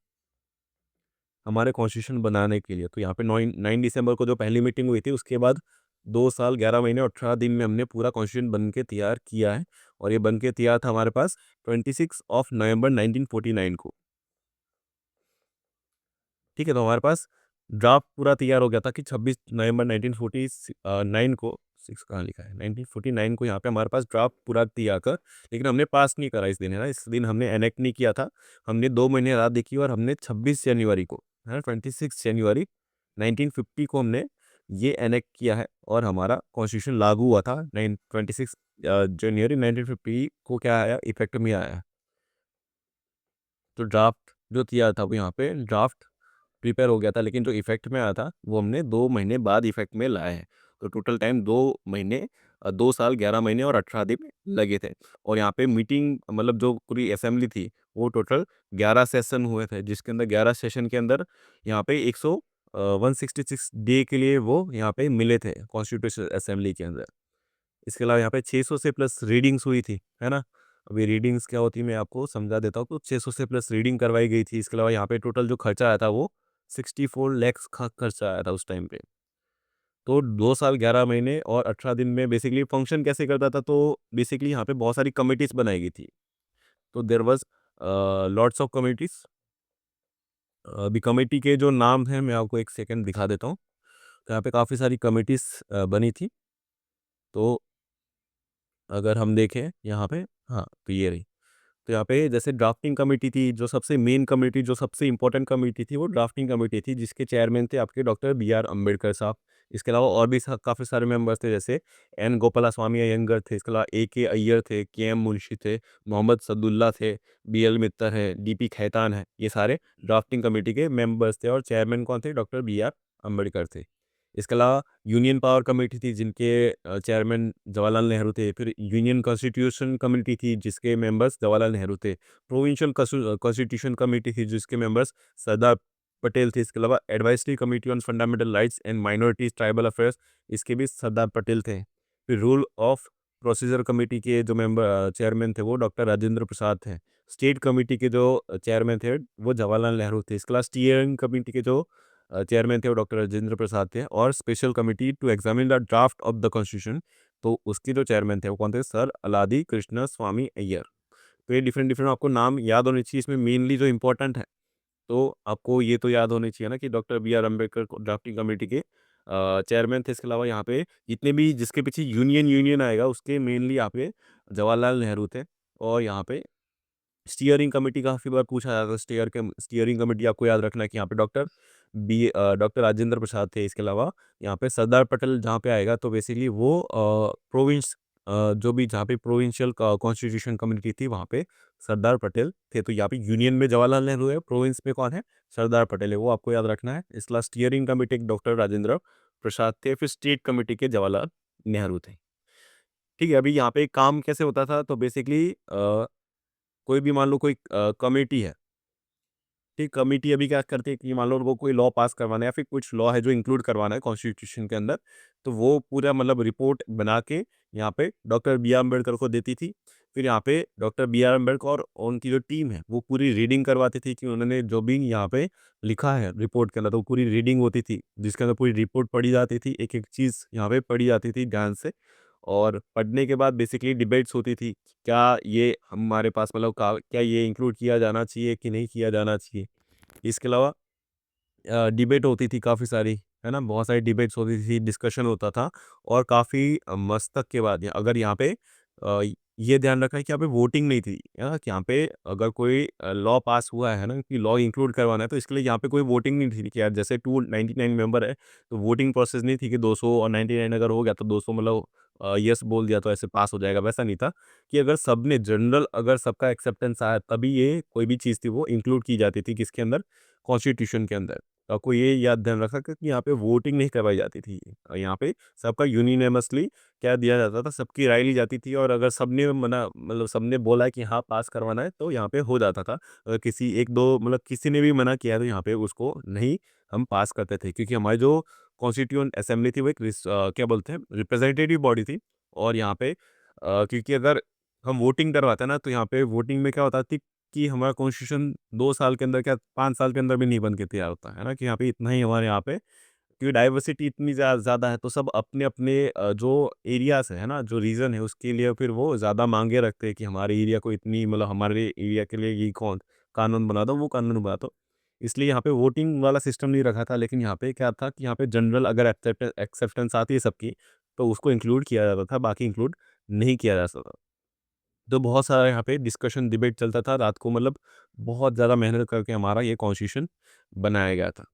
हमारे कॉन्स्टिट्यूशन बनाने के लिए। तो यहाँ पे 9 दिसंबर को जो पहली मीटिंग हुई थी, उसके बाद 2 साल 11 महीने और 18 दिन में हमने पूरा कॉन्स्टिट्यूशन बन के तैयार किया है। और ये बन के तैयार था हमारे पास 26 नवंबर 1949 को। ठीक है, तो हमारे पास ड्राफ्ट पूरा तैयार हो गया था कि 26 नवंबर 1949 को, 6 कहाँ लिखा है, 1949 को यहाँ पे हमारे पास ड्राफ्ट पूरा तैयार कर, लेकिन हमने पास नहीं करा इस दिन, है ना, इस दिन हमने एनेक्ट नहीं किया था। हमने 2 महीने रात देखी, और हमने 26 जनवरी को, है ना, 26 जनवरी 1950 को हमने ये एनेक्ट किया है, और हमारा कॉन्स्टिट्यूशन लागू हुआ था 26 जनवरी 1950 को, क्या आया, इफेक्ट में आया। तो ड्राफ्ट जो तैयार था, वो यहाँ पे ड्राफ्ट प्रिपेयर हो गया था, लेकिन जो इफ़ेक्ट में आया था, वो हमने 2 महीने बाद इफ़ेक्ट में लाए हैं। तो टोटल टाइम 2 महीने 2 साल 11 महीने और 18 दिन लगे थे। और यहाँ पे मीटिंग, मतलब जो पूरी असेंबली थी, वो टोटल 11 सेशन हुए थे, जिसके अंदर 11 सेशन के अंदर यहाँ पे 166 डे के लिए वो यहाँ पे मिले थे कॉन्स्टिट्यूशन असेंबली के अंदर। इसके अलावा यहाँ पे 600 से प्लस रीडिंग्स हुई थी, है ना? अभी रीडिंग्स क्या होती है मैं आपको समझा देता हूँ। तो 600 से प्लस रीडिंग करवाई गई थी। इसके अलावा यहाँ पे टोटल जो खर्चा आया था, वो 64 लैक्स का खर्चा आया था उस टाइम पे। तो 2 साल 11 महीने और 18 दिन में बेसिकली फंक्शन कैसे करता था, तो बेसिकली यहाँ पे बहुत सारी कमिटीज़ बनाई गई थी। तो there was lots of committees. अभी कमिटी के जो नाम हैं, मैं आपको 1 सेकंड दिखा देता हूँ। तो यहाँ पे काफ़ी सारी कमिटीज़ बनी थी। तो अगर हम देखें यहाँ पे, हाँ, तो ये रही। तो यहाँ पे जैसे ड्राफ्टिंग कमेटी थी, जो सबसे मेन कमेटी, जो सबसे इम्पोर्टेंट कमेटी थी, वो ड्राफ्टिंग कमेटी थी, जिसके चेयरमैन थे आपके डॉक्टर बी आर अम्बेडकर साहब। इसके अलावा और भी काफ़ी सारे मेंबर्स थे, जैसे एन गोपालास्वामी अयंगर थे, इसके अलावा ए के अय्यर थे, के एम मुंशी थे, मोहम्मद सदुल्ला थे, बी एल मित्तर है, डी पी खैतान है। ये सारे ड्राफ्टिंग कमेटी के मेंबर्स थे, और चेयरमैन कौन थे, डॉक्टर बी आर अम्बेडकर थे। इसके अलावा यूनियन पावर कमेटी थी, जिनके चेयरमैन जवाहरलाल नेहरू थे। फिर यूनियन कॉन्स्टिट्यूशन कमेटी थी, जिसके मेंबर्स जवाहरलाल नेहरू थे। प्रोविंशियल कॉन्स्टिट्यूशन कमेटी थी, जिसके मेंबर्स सरदार पटेल थे। इसके अलावा advisory committee on fundamental rights and minorities tribal affairs, इसके भी सरदार पटेल थे। फिर रूल ऑफ प्रोसीजर कमेटी के जो मेंबर चेयरमैन थे, वो डॉक्टर राजेंद्र प्रसाद थे। स्टेट कमेटी के जो चेयरमैन थे, वो जवाहरलाल नेहरू थे। इसके अलावा स्टीयरिंग कमेटी के जो चेयरमैन थे, वो डॉक्टर राजेंद्र प्रसाद थे। और special committee to examine the draft of the constitution, तो उसके जो चेयरमैन थे, वो कौन थे, सर अलादी कृष्ण स्वामी अय्यर। तो ये डिफरेंट डिफरेंट आपको नाम याद होने चाहिए। इसमें मेनली जो इंपॉर्टेंट है, तो आपको ये तो याद होनी चाहिए ना कि doctor B R Ambedkar drafting committee के चेयरमैन थे। इसके अलावा यहाँ पे जितने भी, जिसके पीछे यूनियन यूनियन आएगा, उसके मेनली यहाँ पे जवाहरलाल नेहरू थे। और यहाँ पे स्टीयरिंग कमेटी काफ़ी बार पूछा जाता है। स्टीयरिंग कमेटी आपको याद रखना है कि यहाँ पे डॉक्टर राजेंद्र प्रसाद थे। इसके अलावा यहाँ पे सरदार पटेल जहाँ पे आएगा, तो बेसिकली वो जो भी जहाँ पे प्रोविंशियल कॉन्स्टिट्यूशन कमेटी थी, वहाँ पे सरदार पटेल थे। तो यहाँ पे यूनियन में जवाहरलाल नेहरू है, प्रोविंस में कौन है, सरदार पटेल है, वो आपको याद रखना है। इसके अलावा steering committee doctor Rajendra Prasad थे। फिर स्टेट कमेटी के जवाहरलाल नेहरू थे। ठीक है, अभी यहाँ पे काम कैसे होता था, तो बेसिकली कोई भी मान लो कोई कमेटी है, ठीक, कमिटी अभी क्या करती है कि मान लो वो कोई लॉ पास करवाना है या फिर कुछ लॉ है जो इंक्लूड करवाना है कॉन्स्टिट्यूशन के अंदर, तो वो पूरा मतलब रिपोर्ट बना के यहाँ पे डॉक्टर बी आर अम्बेडकर को देती थी। फिर यहाँ पे डॉक्टर बी आर अम्बेडकर और उनकी जो टीम है वो पूरी रीडिंग करवाती थी कि उन्होंने जो भी यहाँ पे लिखा है रिपोर्ट के अंदर, तो पूरी रीडिंग होती थी जिसके अंदर पूरी रिपोर्ट पढ़ी जाती थी, एक एक चीज़ यहाँ पे पढ़ी जाती थी ध्यान से। और पढ़ने के बाद बेसिकली डिबेट्स होती थी, क्या ये हमारे पास मतलब क्या ये इंक्लूड किया जाना चाहिए कि नहीं किया जाना चाहिए। इसके अलावा डिबेट होती थी काफ़ी सारी, है ना? बहुत सारी डिबेट्स होती थी, डिस्कशन होता था और काफ़ी मस्तक के बाद अगर यहाँ पे ये ध्यान रखा है कि यहाँ पे वोटिंग नहीं थी, है ना? कि यहाँ पे अगर कोई लॉ पास हुआ है ना कि लॉ इंक्लूड करवाना है, तो इसके लिए यहाँ पे कोई वोटिंग नहीं थी कि यार जैसे 299 मेंबर है, तो वोटिंग प्रोसेस नहीं थी कि 200 और 99 अगर हो गया तो 200 मतलब येस बोल दिया तो ऐसे पास हो जाएगा, वैसा नहीं था। कि अगर सबने जनरल अगर सबका एक्सेप्टेंस आया तभी ये कोई भी चीज़ थी वो इंक्लूड की जाती थी किसके अंदर? कॉन्स्टिट्यूशन के अंदर। आपको ये याद ध्यान रखा कि यहाँ पे वोटिंग नहीं करवाई जाती थी। यहाँ पे सबका यूनिनमसली क्या दिया जाता था, सबकी राय ली जाती थी और अगर सबने मना मतलब सबने बोला कि हाँ पास करवाना है तो यहाँ पे हो जाता था। अगर किसी 1-2 मतलब किसी ने भी मना किया तो यहाँ पे उसको नहीं हम पास करते थे, क्योंकि हमारी जो कॉन्स्टिट्यूएंट असेंबली थी वो एक क्या बोलते हैं रिप्रेजेंटेटिव बॉडी थी। और यहाँ पे क्योंकि अगर हम वोटिंग करवाते हैं ना तो यहाँ पे वोटिंग में क्या होता थी कि हमारा कॉन्स्टिट्यूशन 2 साल के अंदर क्या 5 साल के अंदर भी नहीं बन के तैयार होता है ना? कि यहाँ पे इतना ही हमारे यहाँ पे क्योंकि डाइवर्सिटी इतनी ज़्यादा है तो सब अपने-अपने जो एरियाज़ है ना? जो रीजन है उसके लिए फिर वो ज़्यादा माँगे रखते हैं कि हमारे एरिया को इतनी मतलब हमारे एरिया के लिए ये कौन कानून बना दो, वो कानून बना दो। इसलिए यहाँ पे वोटिंग वाला सिस्टम नहीं रखा था, लेकिन यहाँ पे क्या था कि यहाँ पे जनरल अगर एक्सेप्टेंस आती है सबकी, तो उसको इंक्लूड किया जाता था, बाकी इंक्लूड नहीं किया जा सकता। तो बहुत सारा यहाँ पे डिस्कशन डिबेट चलता था रात को, मतलब बहुत ज़्यादा मेहनत करके हमारा ये कॉन्स्टिट्यूशन बनाया गया था।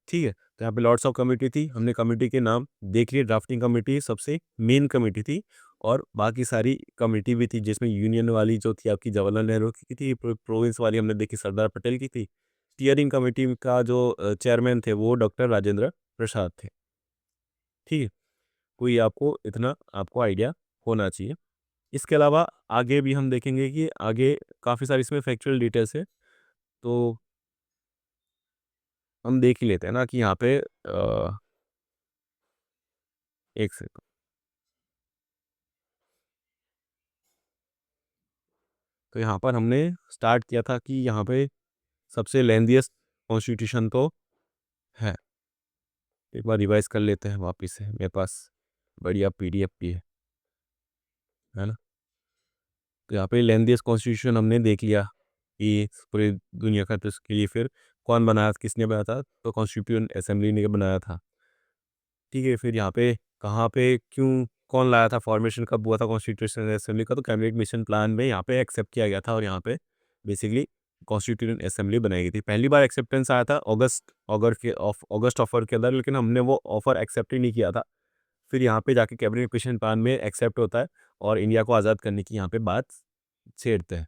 ठीक है? तो यहाँ पे लॉर्ड्स ऑफ कमिटी थी, हमने कमिटी के नाम देख लिए। ड्राफ्टिंग कमिटी सबसे मेन कमिटी थी और बाकी सारी कमिटी भी थी जिसमें यूनियन वाली जो थी आपकी जवाहरलाल नेहरू की थी, प्रोविंस वाली हमने देखी सरदार पटेल की थी। स्टीयरिंग कमिटी का जो चेयरमैन थे वो डॉक्टर राजेंद्र प्रसाद थे। ठीक है? कोई आपको इतना आपको आइडिया होना चाहिए। इसके अलावा आगे भी हम देखेंगे कि आगे काफ़ी सारी इसमें फैक्चुअल डिटेल्स है, तो हम देख ही लेते हैं ना कि यहाँ पे एक सेकंड। तो यहाँ पर हमने स्टार्ट किया था कि यहाँ पे सबसे लेंथीएस्ट कॉन्स्टिट्यूशन तो है। एक बार रिवाइज़ कर लेते हैं वापस से, मेरे पास बढ़िया पीडीएफ भी है ना? तो यहाँ पे लेंथीएस्ट कॉन्स्टिट्यूशन हमने देख लिया कि पूरी दुनिया का, तो इसके लिए फिर कौन बनाया, किसने बनाया था? तो कॉन्स्टिट्यूएंट असेंबली ने बनाया था। ठीक है, फिर यहाँ पे कहाँ पे क्यों कौन लाया था, फॉर्मेशन कब हुआ था कॉन्स्टिट्यूशन असेंबली का? तो कैबिनेट मिशन प्लान में यहाँ पे एक्सेप्ट किया गया था और यहाँ पे बेसिकली कॉन्स्टिट्यूएंट असेंबली बनाई गई थी। पहली बार एक्सेप्टेंस आया था अगस्त ऑफर के अंदर, लेकिन हमने वो ऑफर एक्सेप्ट ही नहीं किया था। फिर यहाँ पे जाके कैबिनेट मिशन प्लान में एक्सेप्ट होता है और इंडिया को आज़ाद करने की यहाँ पे बात छेड़ते हैं।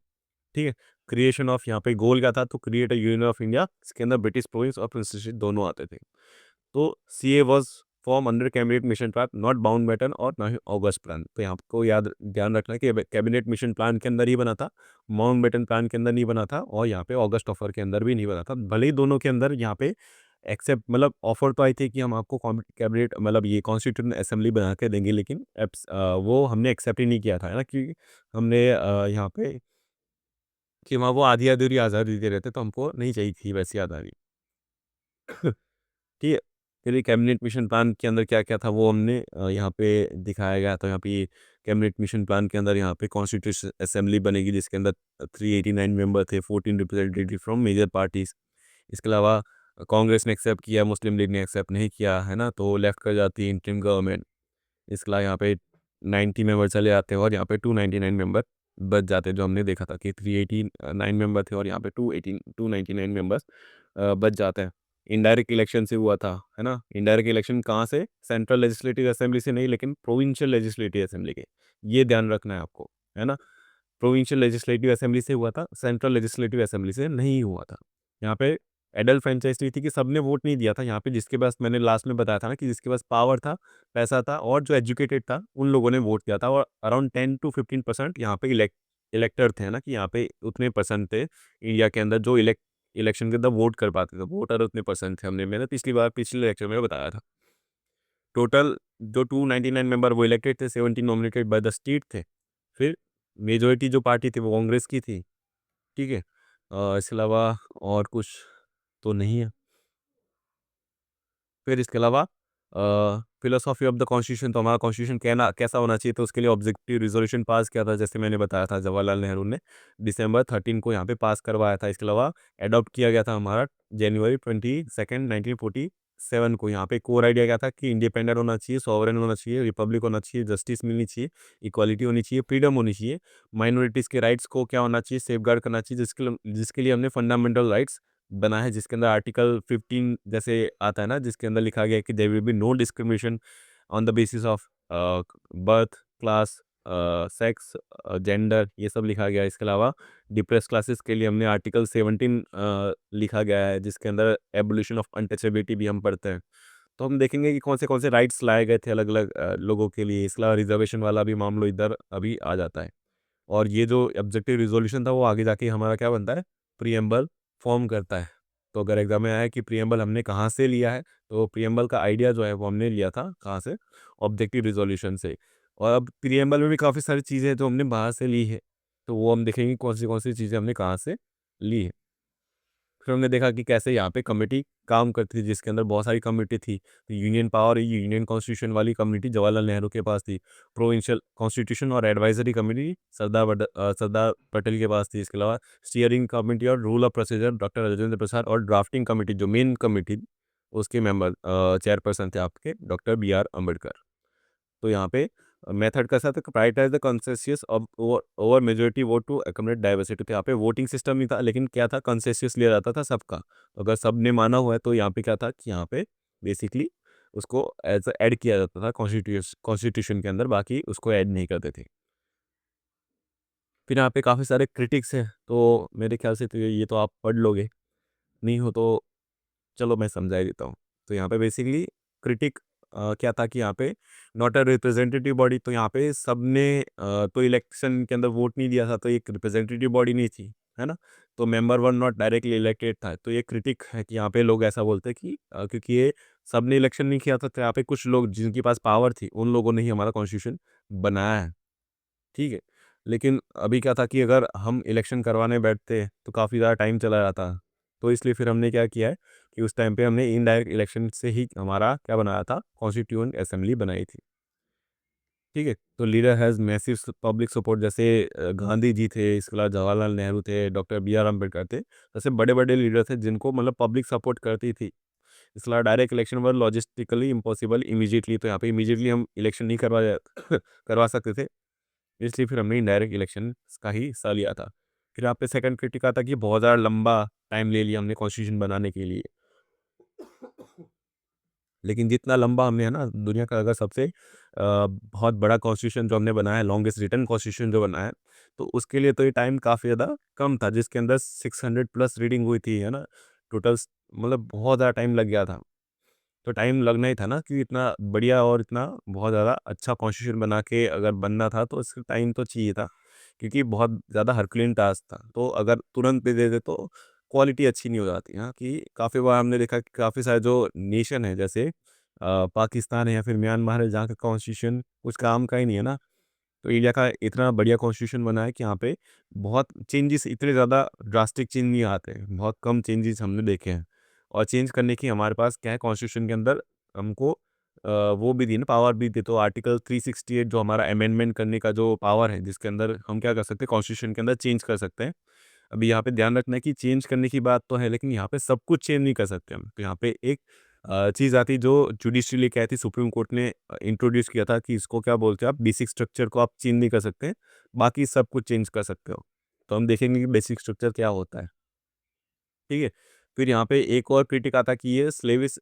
ठीक है? क्रिएशन ऑफ यहाँ पे गोल क्या था? तो create a union of India, इसके अंदर ब्रिटिश प्रोविंस और प्रिंसेसशिप दोनों आते थे। तो CA was form under cabinet mission plan, not Mountbatten और ना ही ऑगस्ट प्लान। तो यहाँ आपको याद ध्यान रखना है कि कैबिनेट मिशन प्लान के अंदर ही बना था, माउंटबेटन प्लान के अंदर नहीं बना था और यहाँ पे ऑगस्ट ऑफर के अंदर भी नहीं बना था। भले ही दोनों के अंदर यहाँ पे एक्सेप्ट मतलब ऑफर तो आई थी कि हम आपको कैबिनेट मतलब ये कॉन्स्टिट्यूएंट असेंबली बना के देंगे, लेकिन वो हमने एक्सेप्ट ही नहीं किया था, है ना? क्योंकि हमने यहाँ पे कि वहाँ वो आधी अधूरी आज़ादी दे रहे थे, तो हमको नहीं चाहिए थी वैसी आज़ादी। ठीक है? फिर ये कैबिनेट मिशन प्लान के अंदर क्या-क्या था वो हमने यहाँ पे दिखाया गया। तो यहाँ पे ये कैबिनेट मिशन प्लान के अंदर यहाँ पे कॉन्स्टिट्यूशन असेंबली बनेगी जिसके अंदर 389 मेंबर थे, 14 रिप्रेजेंटेटिव फ्रॉम मेजर पार्टीज़। इसके अलावा कांग्रेस ने एक्सेप्ट किया, मुस्लिम लीग ने एक्सेप्ट नहीं किया, है ना? तो लेफ्ट कर जाती है इंटरिम गवर्नमेंट। इसके अलावा यहाँ पे 90 मेंबर चले जाते हैं और यहाँ पे 299 मेंबर बच जाते हैं, जो हमने देखा था कि 389 मेंबर थे और यहाँ पे 299 मेंबर्स बच जाते हैं। इनडायरेक्ट इलेक्शन से हुआ था, है ना? इनडायरेक्ट इलेक्शन कहाँ से? सेंट्रल लेजिस्लेटिव असेंबली से नहीं, लेकिन प्रोविंशियल लेजिस्लेटिव असेंबली के। ये ध्यान रखना है आपको, है ना? प्रोविंशियल लेजिस्लेटिव असेंबली से हुआ था, सेंट्रल लेजिस्लेटिव असेंबली से नहीं हुआ था। यहाँ पे एडल्ट फ्रैंचाइज़ नहीं थी कि सबने वोट नहीं दिया था। यहाँ पे जिसके पास मैंने लास्ट में बताया था ना कि जिसके पास पावर था, पैसा था और जो एजुकेटेड था, उन लोगों ने वोट किया था और अराउंड 10 टू 15% यहाँ पे इलेक्टर थे, है ना? कि यहाँ पे उतने परसेंट थे इंडिया के अंदर जो इलेक्शन के अंदर वोट कर पाते थे, वोटर उतने परसेंट थे। मैंने पिछले लेक्चर में बताया था। टोटल जो 299 मेंबर वो इलेक्टेड थे, 70 नॉमिनेटेड बाय द स्टेट थे। फिर मेजॉरिटी जो पार्टी थी वो कांग्रेस की थी, ठीक है। इसके अलावा और कुछ तो नहीं है। फिर इसके अलावा फिलोसॉफी ऑफ द कॉन्स्टिट्यूशन, तो हमारा कॉन्स्टिट्यूशन कहना कैसा होना चाहिए, तो उसके लिए ऑब्जेक्टिव रिजोल्यूशन पास किया था, जैसे मैंने बताया था जवाहरलाल नेहरू ने December 13 को यहाँ पे पास करवाया था। इसके अलावा अडॉप्ट किया गया था हमारा January 22, 1947 को। यहाँ पे कोर आइडिया क्या था कि इंडिपेंडेंट होना चाहिए, सॉवरेन होना चाहिए, रिपब्लिक होना चाहिए, जस्टिस मिलनी चाहिए, इक्वालिटी होनी चाहिए, फ्रीडम होनी चाहिए, माइनॉरिटीज़ के राइट्स को क्या होना चाहिए, सेफगार्ड करना चाहिए, जिसके लिए हमने फंडामेंटल राइट्स बना है, जिसके अंदर आर्टिकल 15 जैसे आता है ना, जिसके अंदर लिखा गया है कि there will be no discrimination on the basis of birth, class, sex, gender, ये सब लिखा गया है। इसके अलावा डिप्रेस क्लासेस के लिए हमने आर्टिकल 17 लिखा गया है, जिसके अंदर एबोलिशन ऑफ अनटचेबिलिटी भी हम पढ़ते हैं। तो हम देखेंगे कि कौन से राइट्स लाए गए थे अलग अलग लोगों के लिए। इसके अलावा रिजर्वेशन वाला भी मामला इधर अभी आ जाता है। और ये जो ऑब्जेक्टिव रिजोल्यूशन था वो आगे जाके हमारा क्या बनता है, प्रीएम्बल फॉर्म करता है। तो अगर एग्जाम में आया कि प्रीएम्बल हमने कहाँ से लिया है, तो प्रीएम्बल का आइडिया जो है वो हमने लिया था कहाँ से, ऑब्जेक्टिव रिजोल्यूशन से। और अब प्रीएम्बल में भी काफ़ी सारी चीज़ें हैं जो हमने बाहर से ली है, तो वो हम देखेंगे कौन सी चीज़ें हमने कहाँ से ली है। फिर हमने देखा कि कैसे यहाँ पे कमेटी काम करती थी, जिसके अंदर बहुत सारी कमेटी थी। तो यूनियन पावर, यूनियन कॉन्स्टिट्यूशन वाली कमेटी जवाहरलाल नेहरू के पास थी। प्रोविंशियल कॉन्स्टिट्यूशन और एडवाइजरी कमेटी सरदार पटेल के पास थी। इसके अलावा स्टीयरिंग कमेटी और rule of procedure doctor Rajendra Prasad, और ड्राफ्टिंग कमेटी जो मेन कमेटी थी उसके मेंबर चेयरपर्सन थे आपके डॉक्टर BR अम्बेडकर। तो यहाँ पे मेथड कैसा था, prioritize the consensus of over majority vote to accommodate diversity. तो यहाँ पे वोटिंग सिस्टम नहीं था, लेकिन क्या था, कंसेंसस लिया जाता था सबका। तो अगर सब ने माना हुआ है तो यहाँ पे क्या था कि यहाँ पे बेसिकली उसको एज ऐड किया जाता था कॉन्स्टिट्यूशन के अंदर, बाकी उसको ऐड नहीं करते थे। फिर यहाँ पे काफ़ी सारे क्रिटिक्स हैं, तो मेरे ख्याल से तो ये तो आप पढ़ लोगे, नहीं हो तो चलो मैं समझा ही देता हूँ। तो यहाँ पे बेसिकली क्रिटिक क्या था कि यहाँ पे नॉट अ रिप्रेजेंटेटिव बॉडी, तो यहाँ पे सबने तो इलेक्शन के अंदर वोट नहीं दिया था, तो एक रिप्रेजेंटेटिव बॉडी नहीं थी, है ना। तो member one not directly elected था। तो ये क्रिटिक है कि यहाँ पे लोग ऐसा बोलते हैं कि क्योंकि ये सबने इलेक्शन नहीं किया था, तो यहाँ पे कुछ लोग जिनके पास पावर थी उन लोगों ने ही हमारा कॉन्स्टिट्यूशन बनाया है, ठीक है। लेकिन अभी क्या था कि अगर हम इलेक्शन करवाने बैठते तो काफ़ी ज़्यादा टाइम चला जाता। तो इसलिए फिर हमने क्या किया है कि उस टाइम पे हमने इनडायरेक्ट इलेक्शन से ही हमारा क्या बनाया था, कॉन्स्टिट्यूएंट असेंबली बनाई थी, ठीक है। तो leader has massive public support, जैसे गांधी जी थे, इसके अलावा जवाहरलाल नेहरू थे, डॉक्टर BR अम्बेडकर थे, ऐसे बड़े बड़े लीडर थे जिनको मतलब पब्लिक सपोर्ट करती थी। इसके अलावा डायरेक्ट इलेक्शन वर लॉजिस्टिकली इम्पॉसिबल इमीजिएटली, तो यहाँ पे इमीजिएटली हम इलेक्शन नहीं करवा सकते थे, इसलिए फिर हमने इनडायरेक्ट इलेक्शन का ही हिस्सा लिया था। फिर यहाँ पे सेकंड क्रिटिक आता कि बहुत ज़्यादा लंबा टाइम ले लिया हमने कॉन्स्टिट्यूशन बनाने के लिए। लेकिन जितना लंबा हमने, है ना, दुनिया का अगर सबसे बहुत बड़ा कॉन्स्टिट्यूशन जो हमने बनाया है, लॉन्गेस्ट रिटन कॉन्स्टिट्यूशन जो बनाया है, तो उसके लिए तो ये टाइम काफ़ी ज़्यादा कम था, जिसके अंदर 600 प्लस रीडिंग हुई थी, है ना। टोटल मतलब बहुत ज़्यादा टाइम लग गया था। तो टाइम लगना ही था ना, क्योंकि इतना बढ़िया और इतना बहुत ज़्यादा अच्छा कॉन्स्टिट्यूशन बना के अगर बनना था तो इसका टाइम तो चाहिए था, क्योंकि बहुत ज़्यादा हरक्यूलिन टास्क था। तो अगर तुरंत दे देते तो क्वालिटी अच्छी नहीं हो जाती। हाँ, कि काफ़ी बार हमने देखा कि काफ़ी सारे जो नेशन है, जैसे पाकिस्तान है या फिर म्यांमार है, जहाँ का कॉन्स्टिट्यूशन कुछ काम का ही नहीं है ना। तो इंडिया का इतना बढ़िया कॉन्स्टिट्यूशन बना है कि यहाँ पे बहुत चेंजेस, इतने ज़्यादा ड्रास्टिक चेंज नहीं आते हैं, बहुत कम चेंजेस हमने देखे हैं। और चेंज करने की हमारे पास क्या है, कॉन्स्टिट्यूशन के अंदर हमको वो भी दी ना, पावर भी दी। तो आर्टिकल 368 जो हमारा अमेंडमेंट करने का जो पावर है, जिसके अंदर हम क्या कर सकते हैं, कॉन्स्टिट्यूशन के अंदर चेंज कर सकते हैं। अभी यहाँ पे ध्यान रखना है कि चेंज करने की बात तो है, लेकिन यहाँ पे सब कुछ चेंज नहीं कर सकते हम। तो यहाँ पे एक चीज़ आती है जो जुडिशरी लेके आई थी, सुप्रीम कोर्ट ने इंट्रोड्यूस किया था कि इसको क्या बोलते हैं, आप बेसिक स्ट्रक्चर को आप चेंज नहीं कर सकते, बाकी सब कुछ चेंज कर सकते हो। तो हम देखेंगे कि बेसिक स्ट्रक्चर क्या होता है, ठीक है। फिर यहाँ पे एक और क्रिटिक आता है कि ये स्लेविश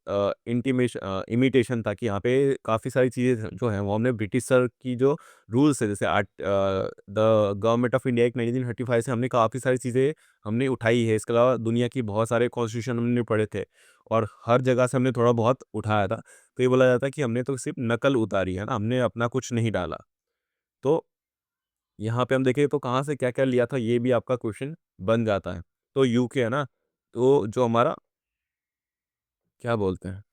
इमिटेशन था, कि यहाँ पे काफ़ी सारी चीज़ें जो हैं वो हमने ब्रिटिश सर की जो रूल्स है, जैसे the government of India act 1935 से हमने काफ़ी सारी चीज़ें हमने उठाई है। इसके अलावा दुनिया की बहुत सारे कॉन्स्टिट्यूशन हमने पढ़े थे, और हर जगह से हमने थोड़ा बहुत उठाया था। तो ये बोला जाता है कि हमने तो सिर्फ नकल उतारी है ना, हमने अपना कुछ नहीं डाला। तो यहाँ पे हम देखें तो कहाँ से क्या क्या लिया था, ये भी आपका क्वेश्चन बन जाता है। तो यूके है ना, तो जो हमारा क्या बोलते हैं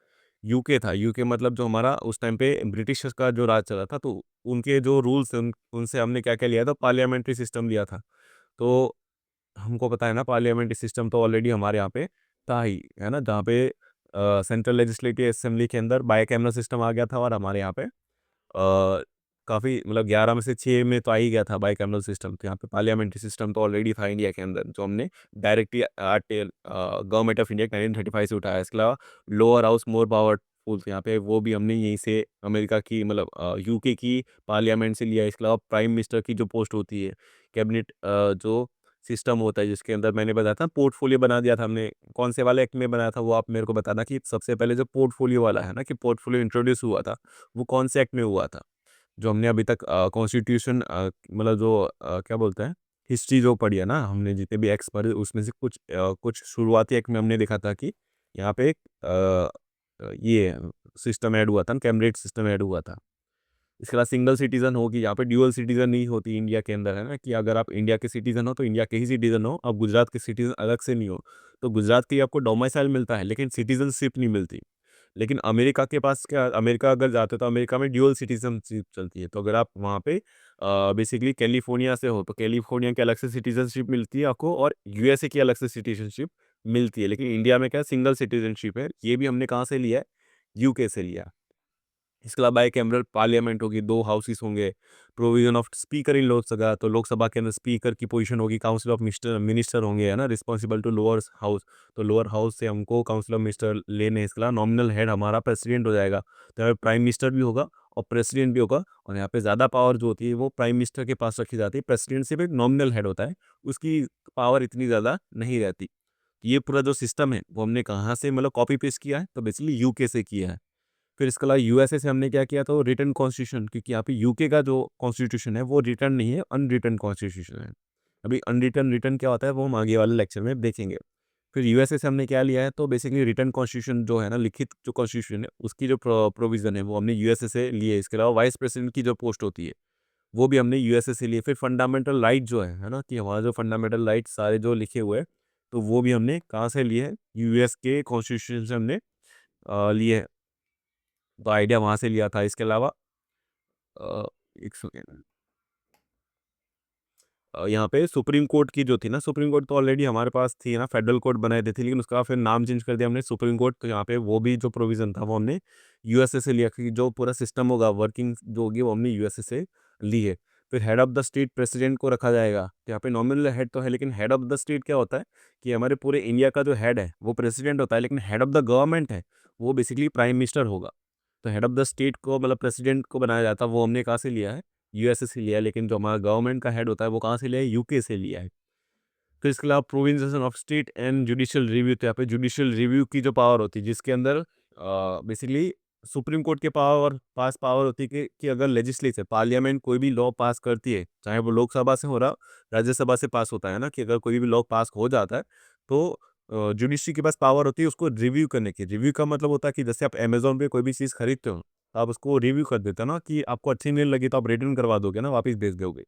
यूके था, यूके मतलब जो हमारा उस टाइम पे ब्रिटिश का जो राज चला था, तो उनके जो रूल्स थे उनसे हमने क्या क्या लिया था, पार्लियामेंट्री सिस्टम लिया था। तो हमको पता है ना, पार्लियामेंट्री सिस्टम तो ऑलरेडी हमारे यहाँ पे था ही, है ना, जहाँ पे सेंट्रल लेजिस्लेटिव असेंबली के अंदर बाइकैमरल सिस्टम आ गया था, और हमारे यहाँ पे काफ़ी मतलब 11 में से 6 में तो आ ही गया था बाइकैमरल सिस्टम। तो यहाँ पे पार्लियामेंट्री सिस्टम तो ऑलरेडी था इंडिया के अंदर, जो हमने डायरेक्टली गवर्नमेंट ऑफ इंडिया 1935 से उठाया। इसके अलावा लोअर हाउस मोर पावरफुल, यहाँ पे वो भी हमने यहीं से अमेरिका की मतलब यूके की पार्लियामेंट से लिया है। इसके अलावा प्राइम मिनिस्टर की जो पोस्ट होती है, कैबिनेट जो सिस्टम होता है, जिसके अंदर मैंने बताया था पोर्टफोलियो बना दिया था हमने। कौन से वाले एक्ट में बनाया था वो आप मेरे को बताना, कि सबसे पहले जो पोर्टफोलियो वाला है ना, कि पोर्टफोलियो इंट्रोड्यूस हुआ था, वो कौन से एक्ट में हुआ था। जो हमने अभी तक कॉन्स्टिट्यूशन मतलब जो क्या बोलते हैं, हिस्ट्री जो पढ़ी है ना हमने, जितने भी एक्ट्स पढ़े उसमें से कुछ शुरुआती एक्ट में हमने देखा था कि यहाँ पे एक ये सिस्टम ऐड हुआ था, कैम्ब्रिज सिस्टम ऐड हुआ था। इसके अलावा सिंगल सिटीजन होगी, यहाँ पे ड्यूअल सिटीजन नहीं होती इंडिया के अंदर, है ना, कि अगर आप इंडिया के सिटीजन हो तो इंडिया के ही सिटीजन हो, अब गुजरात के सिटीजन अलग से नहीं हो। तो गुजरात की आपको डोमिसाइल मिलता है लेकिन सिटीजनशिप नहीं मिलती। लेकिन अमेरिका के पास क्या, अमेरिका अगर जाते हो तो अमेरिका में ड्यूअल सिटीजनशिप चलती है। तो अगर आप वहाँ पे बेसिकली कैलिफोर्निया से हो तो कैलिफोर्निया की अलग से सिटीजनशिप मिलती है आपको, और यूएसए की अलग से सिटीजनशिप मिलती है। लेकिन इंडिया में क्या सिंगल सिटीजनशिप है। ये भी हमने कहाँ से लिया है, यूके से लिया। इसके अलावा बाइकैमरल पार्लियामेंट होगी, 2 हाउसेस होंगे, provision of speaker in Lok Sabha, तो लोकसभा के अंदर स्पीकर की पोजीशन होगी, काउंसिल ऑफ मिनिस्टर मिनिस्टर होंगे, है ना, रिस्पॉन्सिबल टू लोअर हाउस, तो लोअर हाउस से हमको काउंसिल ऑफ मिनिस्टर लेने हैं। इसके अलावा नॉमिनल हेड हमारा प्रेसिडेंट हो जाएगा, तो यहाँ पे प्राइम मिनिस्टर भी होगा और प्रेसिडेंट भी होगा, और यहाँ पे ज़्यादा पावर जो होती है वो प्राइम मिनिस्टर के पास रखी जाती है। प्रेसिडेंट सिर्फ एक नॉमिनल हेड होता है, उसकी पावर इतनी ज़्यादा नहीं रहती। ये पूरा जो सिस्टम है वो हमने कहाँ से मतलब कॉपी पेस्ट किया है, तो बेसिकली यूके से किया है। फिर इसके अलावा यूएसए से हमने क्या किया, तो रिटन कॉन्स्टिट्यूशन, क्योंकि यहाँ पे यूके का जो कॉन्स्टिट्यूशन है वो रिटन नहीं है, अनरिटन कॉन्स्टिट्यूशन है। अभी अनरिटन रिटन क्या होता है वो हम आगे वाले लेक्चर में देखेंगे। फिर यूएसए से हमने क्या लिया है, तो बेसिकली रिटन कॉन्स्टिट्यूशन जो है ना, लिखित जो कॉन्स्टिट्यूशन है उसकी जो प्रोविजन है वो हमने यूएसए से लिए है। इसके अलावा वाइस प्रेसिडेंट की जो पोस्ट होती है वो भी हमने यूएसए से लिए। फिर फंडामेंटल राइट जो है ना, कि हमारा जो फंडामेंटल राइट सारे जो लिखे हुए हैं, तो वो भी हमने कहाँ से लिए हैं, यूएस के कॉन्स्टिट्यूशन से हमने लिए हैं। तो आइडिया वहाँ से लिया था। इसके अलावा अ, एक सेकेंड, यहाँ पे सुप्रीम कोर्ट की जो थी ना, सुप्रीम कोर्ट तो ऑलरेडी हमारे पास थी ना, फेडरल कोर्ट बनाए थे, लेकिन उसका फिर नाम चेंज कर दिया हमने सुप्रीम कोर्ट। तो यहाँ पे वो भी जो प्रोविज़न था वो हमने यूएसए से लिया, क्योंकि जो पूरा सिस्टम होगा वर्किंग जो होगी वो हमने यूएसए से ली है। फिर head of the state president को रखा जाएगा। तो यहाँ पे नॉमिनल हेड तो है, लेकिन हेड ऑफ़ द स्टेट क्या होता है, कि हमारे पूरे इंडिया का जो हेड है वो प्रेसिडेंट होता है, लेकिन हेड ऑफ़ द गवर्नमेंट है वो बेसिकली प्राइम मिनिस्टर होगा। तो हेड ऑफ़ द स्टेट को मतलब प्रेसिडेंट को बनाया जाता है, वो हमने कहाँ से लिया है, यूएसए से लिया है। लेकिन जो हमारा गवर्नमेंट का हेड होता है वो कहाँ से लिया है, यूके से लिया है। फिर इसके अलावा provinces of state and judicial review, तो यहाँ पे जुडिशियल रिव्यू की जो पावर होती है, जिसके अंदर बेसिकली सुप्रीम कोर्ट के पावर होती है कि अगर लेजिस्लेचर पार्लियामेंट कोई भी लॉ पास करती है, चाहे वो लोकसभा से हो रहा राज्यसभा से पास होता है ना, कि अगर कोई भी लॉ पास हो जाता है तो जुडिशरी के पास पावर होती है उसको रिव्यू करने की। रिव्यू का मतलब होता है कि जैसे आप अमेजोन पे कोई भी चीज़ खरीदते हो, तो आप उसको रिव्यू कर देते हो ना, कि आपको अच्छी नहीं लगी तो आप रिटर्न करवा दोगे ना, वापस भेज दोगे।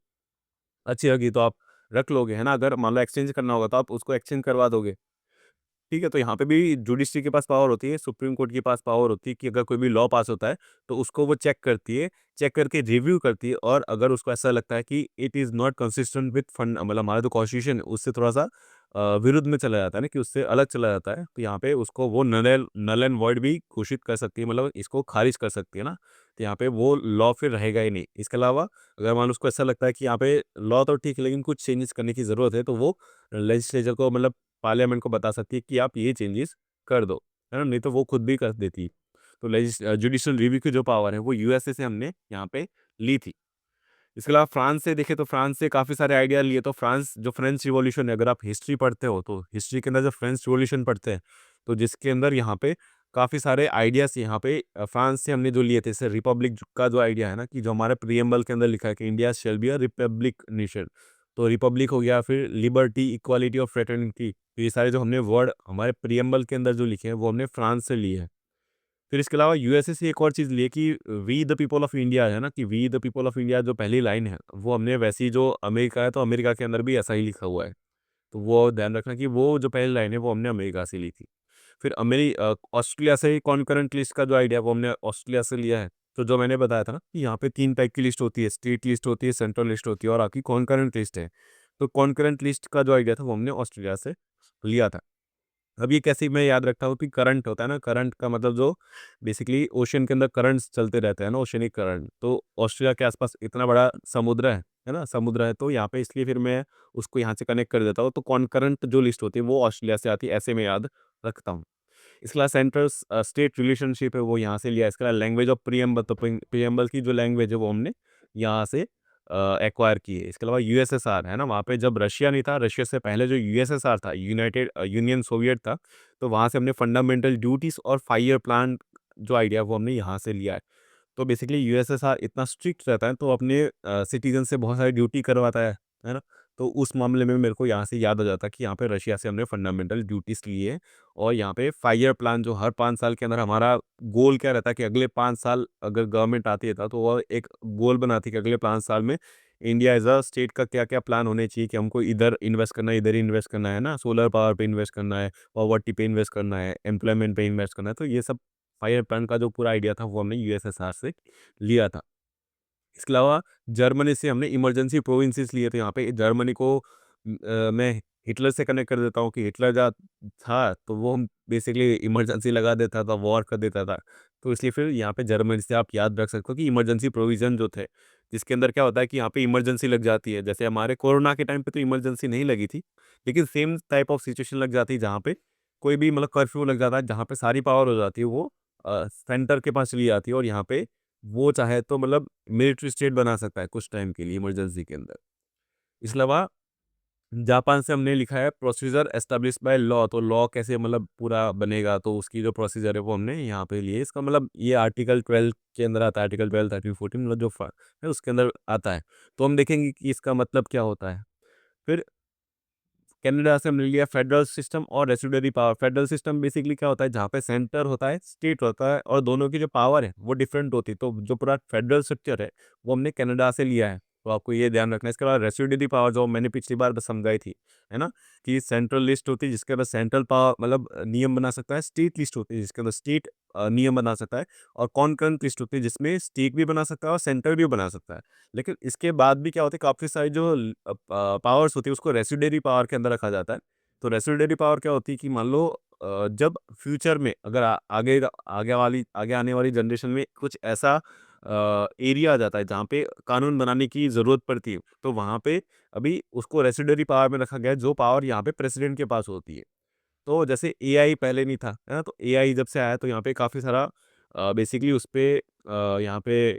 अच्छी लगी तो आप रख लोगे, है ना? अगर मान लो एक्सचेंज करना होगा तो आप उसको एक्सचेंज करवा दोगे। ठीक है, तो यहाँ पे भी जुडिशरी के पास पावर होती है, सुप्रीम कोर्ट के पास पावर होती है कि अगर कोई भी लॉ पास होता है, तो उसको वो चेक करती है, चेक करके रिव्यू करती है, और अगर उसको ऐसा लगता है कि it is not consistent with fund मतलब हमारा जो कॉन्स्टिट्यूशन है, उससे थोड़ा-सा विरुद्ध में चला जाता है ना, कि उससे अलग चला जाता है, तो यहाँ पे उसको वो नल एंड वॉइड भी घोषित कर सकती है, मतलब इसको खारिज कर सकती है ना, तो यहाँ पे वो लॉ फिर रहेगा ही नहीं। इसके अलावा अगर मान लो उसको ऐसा लगता है कि यहाँ पे लॉ तो ठीक है, लेकिन कुछ चेंजेस करने की ज़रूरत है, तो वो लेजिस्लेचर को मतलब पार्लियामेंट को बता सकती है कि आप ये चेंजेस कर दो, है ना? नहीं तो वो खुद भी कर देती है। तो जुडिशियल रिव्यू की जो पावर है वो यूएसए से हमने यहाँ पे ली थी। इसके अलावा फ्रांस से देखें तो फ्रांस से काफ़ी सारे आइडिया लिए। तो फ्रांस जो फ्रेंच रिवॉल्यूशन है, अगर आप हिस्ट्री पढ़ते हो तो हिस्ट्री के अंदर जब फ्रेंच रिवॉल्यूशन पढ़ते हैं, तो जिसके अंदर यहाँ पे काफ़ी सारे आइडियाज़ यहाँ पे फ्रांस से हमने जो लिए थे, जैसे रिपब्लिक का जो आइडिया है ना, कि जो हमारे प्रीएम्बल के अंदर लिखा है कि India shall be a republic nation. तो रिपब्लिक हो गया, फिर लिबर्टी, इक्वालिटी और फ्रेटर्निटी, तो ये सारे जो हमने वर्ड हमारे प्रीएम्बल के अंदर जो लिखे हैं वो हमने फ्रांस से लिए हैं। फिर इसके अलावा यूएसए से एक और चीज़ ली है कि we the people of India है ना, कि we the people of India जो पहली लाइन है वो हमने वैसी जो अमेरिका है, तो अमेरिका के अंदर भी ऐसा ही लिखा हुआ है। तो वो ध्यान रखना कि वो जो पहली लाइन है वो हमने अमेरिका से ली थी। फिर ऑस्ट्रेलिया से कॉन्करेंट लिस्ट का जो आइडिया वो हमने ऑस्ट्रेलिया से लिया है। तो जो मैंने बताया था ना कि यहाँ पे 3 टाइप की लिस्ट होती है, स्टेट लिस्ट होती है, सेंट्रल लिस्ट होती है और आपकी कॉन्करेंट लिस्ट है। तो कॉन्करेंट लिस्ट का जो आइडिया था वो हमने ऑस्ट्रेलिया से लिया था। अब ये कैसे मैं याद रखता हूँ कि करंट होता है ना, करंट का मतलब जो बेसिकली ओशन के अंदर करंट्स चलते रहते हैं ना, ओशनिक करंट। तो ऑस्ट्रेलिया के आसपास इतना बड़ा समुद्र है ना? समुद्र है तो यहाँ पे इसलिए फिर मैं उसको यहाँ से कनेक्ट कर देता हूँ। तो कॉन्करेंट जो लिस्ट होती है वो ऑस्ट्रेलिया से आती है, ऐसे मैं याद रखता हूँ। इसके अलावा सेंट्रल स्टेट रिलेशनशिप है वो यहाँ से लिया है। इसके अलावा लैंग्वेज ऑफ प्रियम्बल, तो प्रियम्बल की जो लैंग्वेज है वो हमने यहाँ से एक्वायर की है। इसके अलावा यूएसएसआर है ना, वहाँ पे जब रशिया नहीं था, रशिया से पहले जो यूएसएसआर था, यूनाइटेड यूनियन सोवियत था, तो वहाँ से हमने फंडामेंटल ड्यूटीज और 5 ईयर प्लान जो आइडिया वो हमने यहाँ से लिया है। तो बेसिकली यूएसएसआर इतना स्ट्रिक्ट रहता है तो अपने सिटीजन से बहुत सारी ड्यूटी करवाता है ना? तो उस मामले में मेरे को यहाँ से याद आ जाता है कि यहाँ पे रशिया से हमने फंडामेंटल ड्यूटीज़ ली है। और यहाँ पे 5 ईयर प्लान जो हर 5 साल के अंदर हमारा गोल क्या रहता है कि अगले 5 साल अगर गवर्नमेंट आती है तो वो एक गोल बनाती है कि अगले 5 साल में इंडिया एज़ अ स्टेट का क्या-क्या प्लान होने चाहिए कि हमको इधर इन्वेस्ट करना है, इधर ही इन्वेस्ट करना है ना, सोलर पावर पे इन्वेस्ट करना है, पॉवर्टी पे इन्वेस्ट करना है, एम्प्लॉयमेंट पे इन्वेस्ट करना है। तो ये सब 5 ईयर प्लान का जो पूरा आइडिया था वो हमने यूएसएसआर से लिया था। इसके अलावा जर्मनी से हमने इमरजेंसी प्रोविंसेस लिए थे। यहाँ पे जर्मनी को मैं हिटलर से कनेक्ट कर देता हूँ कि हिटलर जहाँ था तो वो बेसिकली इमरजेंसी लगा देता था, वॉर कर देता था। तो इसलिए फिर यहाँ पे जर्मनी से आप याद रख सकते हो कि इमरजेंसी प्रोविज़न जो थे, जिसके अंदर क्या होता है कि यहाँ पे इमरजेंसी लग जाती है। जैसे हमारे कोरोना के टाइम पे तो इमरजेंसी नहीं लगी थी, लेकिन सेम टाइप ऑफ सिचुएशन लग जाती है जहाँ पे कोई भी मतलब कर्फ्यू लग जाता है, जहाँ पे सारी पावर हो जाती है वो सेंटर के पास चली जाती है और यहाँ पे वो चाहे तो मतलब मिलिट्री स्टेट बना सकता है कुछ टाइम के लिए इमरजेंसी के अंदर। इसके अलावा जापान से हमने लिखा है प्रोसीजर एस्टेब्लिश्ड बाय लॉ, तो लॉ कैसे मतलब पूरा बनेगा तो उसकी जो प्रोसीजर है वो हमने यहाँ पे लिए। इसका मतलब ये आर्टिकल 12 के अंदर आता है, आर्टिकल 12, 13, 14 मतलब जो है उसके अंदर आता है। तो हम देखेंगे कि इसका मतलब क्या होता है। फिर कनाडा से हमने लिया फेडरल सिस्टम और residuary power. Federal system basically क्या होता है जहाँ पे सेंटर होता है, स्टेट होता है और दोनों की जो पावर है वो डिफरेंट होती है। तो जो पूरा फेडरल स्ट्रक्चर है वो हमने कनाडा से लिया है। तो आपको ये ध्यान रखना है। इसके बाद रेसिडुअरी पावर जो मैंने पिछली बार बस समझाई थी, है ना? कि सेंट्रल लिस्ट होती है जिसके अंदर सेंट्रल पावर मतलब नियम बना सकता है, स्टेट लिस्ट होती है जिसके अंदर स्टेट नियम बना सकता है और कॉन्करेंट लिस्ट होती है जिसमें स्टेट भी बना सकता है और सेंटर भी बना सकता है। लेकिन इसके बाद भी क्या होता है काफ़ी सारी जो पावर्स होती है उसको रेसिडुअरी पावर के अंदर रखा जाता है। तो रेसिडुअरी पावर क्या होती है कि मान लो जब फ्यूचर में अगर आगे आने वाली जनरेशन में कुछ ऐसा एरिया आ जाता है जहाँ पे कानून बनाने की ज़रूरत पड़ती है, तो वहाँ पे अभी उसको रेसिडुअरी पावर में रखा गया है जो पावर यहाँ पे प्रेसिडेंट के पास होती है। तो जैसे एआई पहले नहीं था, है ना? तो एआई जब से आया तो यहाँ पे काफ़ी सारा बेसिकली उस पे यहाँ पे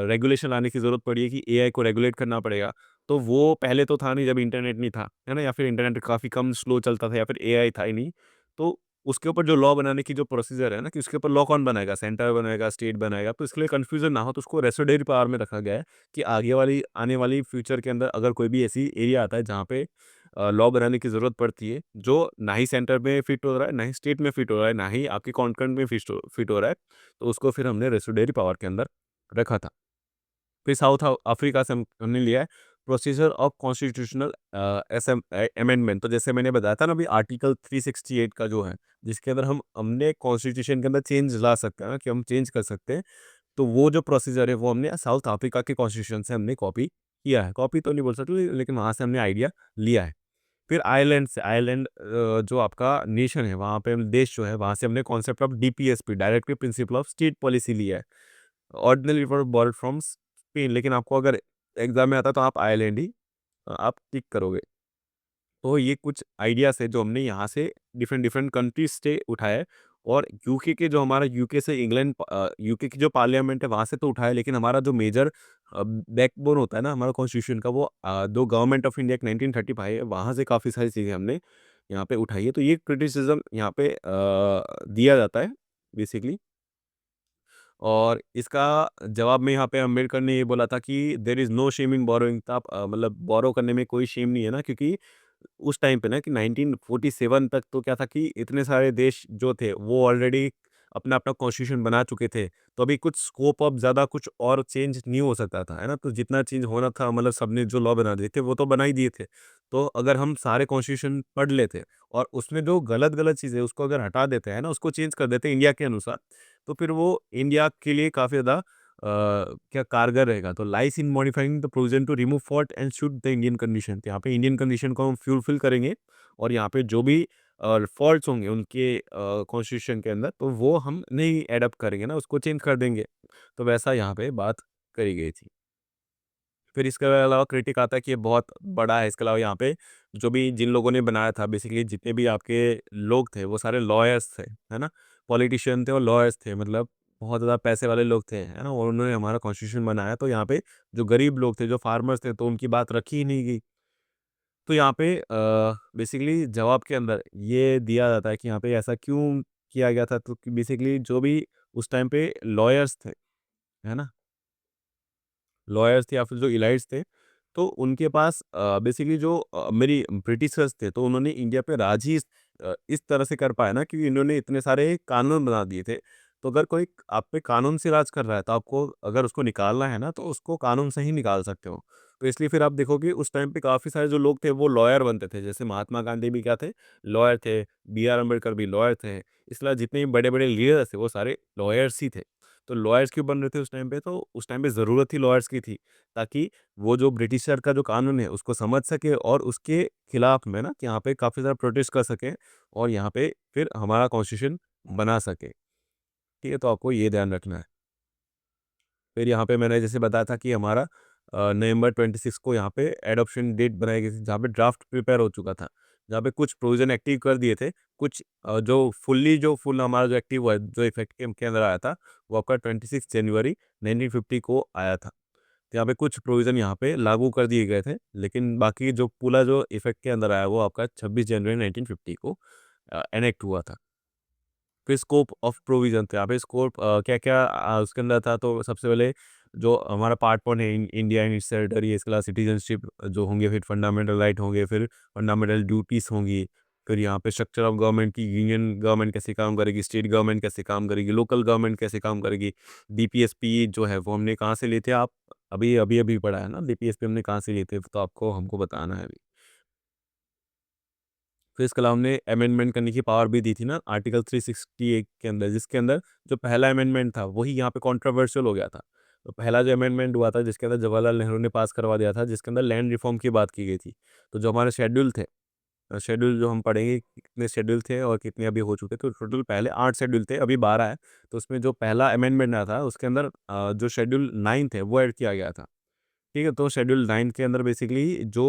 रेगुलेशन लाने की ज़रूरत पड़ी है कि एआई को रेगुलेट करना पड़ेगा। तो वो पहले तो था नहीं जब इंटरनेट नहीं था, है ना? या फिर इंटरनेट काफ़ी कम स्लो चलता था या फिर एआई था ही नहीं। तो उसके ऊपर जो लॉ बनाने की जो प्रोसीजर है ना कि उसके ऊपर लॉ कौन बनाएगा? सेंटर बनाएगा, स्टेट बनाएगा। तो इसके लिए कन्फ्यूज़न ना हो तो उसको रेसिडुअरी पावर में रखा गया है कि आने वाली फ्यूचर के अंदर अगर कोई भी ऐसी एरिया आता है जहाँ पे लॉ बनाने की ज़रूरत पड़ती है, जो ना ही सेंटर में फिट हो रहा है, ना ही स्टेट में फिट हो रहा है, ना ही आपके कॉन्करेंट में फिट हो रहा है, तो उसको फिर हमने रेसिडुअरी पावर के अंदर रखा था। फिर साउथ अफ्रीका से हमने लिया है प्रोसीजर ऑफ कॉन्स्टिट्यूशनल अमेंडमेंट। तो जैसे मैंने बताया था ना अभी आर्टिकल 368 का जो है, जिसके अंदर हमने कॉन्स्टिट्यूशन के अंदर चेंज ला सकते हैं ना कि हम चेंज कर सकते हैं। तो वो जो प्रोसीजर है वो हमने साउथ अफ्रीका के कॉन्स्टिट्यूशन से हमने कॉपी किया है। कॉपी तो नहीं बोल सकते लेकिन वहाँ से हमने आइडिया लिया है। फिर आयरलैंड जो आपका नेशन है, वहाँ पे देश जो है, वहाँ से हमने concept of DPSP directive principle of state policy लिया है। Ordinary were borrowed from Spain, लेकिन आपको अगर एग्ज़ाम में आता है तो आप आयरलैंड ही आप टिक करोगे। तो ये कुछ आइडियाज़ है जो हमने यहाँ से डिफरेंट डिफरेंट कंट्रीज़ से उठाया है और यूके के जो हमारा यूके से यूके की जो पार्लियामेंट है वहाँ से तो उठाया है, लेकिन हमारा जो मेजर बैकबोन होता है ना हमारा कॉन्स्टिट्यूशन का वो जो गवर्नमेंट ऑफ इंडिया 1935 है वहाँ से काफ़ी सारी चीज़ें हमने यहाँ पे उठाई है। तो ये क्रिटिसिज्म यहाँ पे दिया जाता है बेसिकली। और इसका जवाब में यहाँ पे अम्बेडकर ने ये बोला था कि there is no shame in borrowing. तो आप मतलब बोरो करने में कोई शेम नहीं है ना, क्योंकि उस टाइम पे ना कि 1947 तक तो क्या था कि इतने सारे देश जो थे वो ऑलरेडी अपना अपना कॉन्स्टिट्यूशन बना चुके थे, तो अभी कुछ स्कोप ऑफ ज़्यादा कुछ और चेंज नहीं हो सकता था, है ना? तो जितना चेंज होना था मतलब सबने जो लॉ बना दिए थे, वो तो बना ही दिए थे। तो अगर हम सारे कॉन्स्टिट्यूशन पढ़ लेते और उसमें जो गलत-गलत चीज़ें हैं, उसको अगर हटा देते हैं ना, उसको चेंज कर देते इंडिया के अनुसार, तो फिर वो इंडिया के लिए काफ़ी ज़्यादा क्या कारगर रहेगा। तो lies in modifying the provision to remove fault and suit the Indian condition. तो यहाँ पे इंडियन कंडीशन को हम फुलफिल करेंगे और यहाँ पे जो भी फॉल्ट्स होंगे उनके कॉन्स्टिट्यूशन के अंदर, तो वो हम नहीं एडॉप्ट करेंगे ना, उसको चेंज कर देंगे। तो वैसा यहाँ पे बात करी गई थी। फिर इसके अलावा क्रिटिक आता है कि ये बहुत बड़ा है, इसके अलावा यहाँ पे जो भी जिन लोगों ने बनाया था बेसिकली जितने भी आपके लोग थे वो सारे लॉयर्स थे, है ना? पॉलिटिशियन थे और लॉयर्स थे, मतलब बहुत ज़्यादा पैसे वाले लोग थे, है ना? और उन्होंने हमारा कॉन्स्टिट्यूशन बनाया, तो यहाँ पे जो गरीब लोग थे, जो फार्मर्स थे, तो उनकी बात रखी ही नहीं गई। तो यहाँ पे बेसिकली जवाब के अंदर ये दिया जाता है कि यहाँ पे ऐसा क्यों किया गया था, तो बेसिकली जो भी उस टाइम पे लॉयर्स थे, है ना? लॉयर्स थे या फिर जो इलाइट्स थे, तो उनके पास बेसिकली जो मेरी ब्रिटिशर्स थे, तो उन्होंने इंडिया पे राज ही इस तरह से कर पाया ना कि इन्होंने इतने सारे कानून बना दिए थे। तो अगर कोई आप पे कानून से राज कर रहा है, तो आपको अगर उसको निकालना है ना, तो उसको कानून से ही निकाल सकते हो। तो इसलिए फिर आप देखोगे उस टाइम पे काफ़ी सारे जो लोग थे, वो लॉयर बनते थे। जैसे महात्मा गांधी भी क्या थे? लॉयर थे, बी आर अम्बेडकर भी लॉयर थे। इस तरह जितने भी बड़े-बड़े लीडर्स थे, वो सारे लॉयर्स ही थे। तो लॉयर्स क्यों बन रहे थे उस टाइम पे? तो उस टाइम पे ज़रूरत ही लॉयर्स की थी, ताकि वो जो ब्रिटिशर का जो कानून है, उसको समझ सके और उसके खिलाफ में ना कि यहाँ पे काफ़ी ज़्यादा प्रोटेस्ट कर सकें और यहाँ पे फिर हमारा कॉन्स्टिट्यूशन बना सके। ठीक है? तो आपको ये ध्यान रखना है। फिर यहाँ पे मैंने जैसे बताया था कि हमारा नवंबर 26 को यहाँ पे एडॉप्शन डेट बनाई गई थी, जहाँ पे ड्राफ्ट प्रिपेयर हो चुका था। जहाँ पे कुछ प्रोविज़न एक्टिव कर दिए थे, कुछ जो फुल हमारा जो एक्टिव हुआ है, जो इफ़ेक्ट के अंदर आया था, वो आपका 26 जनवरी 1950 को आया था। तो यहाँ पे कुछ प्रोविज़न यहाँ पे लागू कर दिए गए थे, लेकिन बाकी जो पूरा जो इफ़ेक्ट के अंदर आया, वो आपका 26 जनवरी 1950 को एनेक्ट हुआ था। फिर स्कोप ऑफ प्रोविज़न थे, यहाँ पे स्कोप क्या-क्या उसके अंदर था, तो सबसे पहले जो हमारा पार्ट 1 है इंडिया एंड इट्स टेरिटरी, इसके अलावा सिटीज़नशिप जो होंगे, फिर फंडामेंटल राइट होंगे, फिर फंडामेंटल ड्यूटीज़ होंगी, फिर यहाँ पे स्ट्रक्चर ऑफ गवर्नमेंट की यूनियन गवर्नमेंट कैसे काम करेगी, स्टेट गवर्नमेंट कैसे काम करेगी, लोकल गवर्नमेंट कैसे काम करेगी, डीपीएसपी जो है वो हमने कहाँ से लिए थे, आप अभी पढ़ा है ना, डीपीएसपी हमने कहाँ से लिए थे, तो आपको हमको बताना है अभी। फिर इसके अलावा हमने अमेंडमेंट करने की पावर भी दी थी ना आर्टिकल 368 के अंदर, जिसके अंदर जो पहला अमेंडमेंट था वही यहाँ पे कंट्रोवर्शियल हो गया था। तो पहला जो अमेंडमेंट हुआ था जिसके अंदर जवाहरलाल नेहरू ने पास करवा दिया था, जिसके अंदर लैंड रिफॉर्म की बात की गई थी। तो जो हमारे शेड्यूल थे, शेड्यूल जो हम पढ़ेंगे कितने शेड्यूल थे और कितने अभी हो चुके, तो टोटल पहले 8 शेड्यूल थे, अभी 12 है। तो उसमें जो पहला अमेंडमेंट आया था उसके अंदर जो शेड्यूल 9 थे वो ऐड किया गया था। ठीक है, तो शेड्यूल 9 के अंदर बेसिकली जो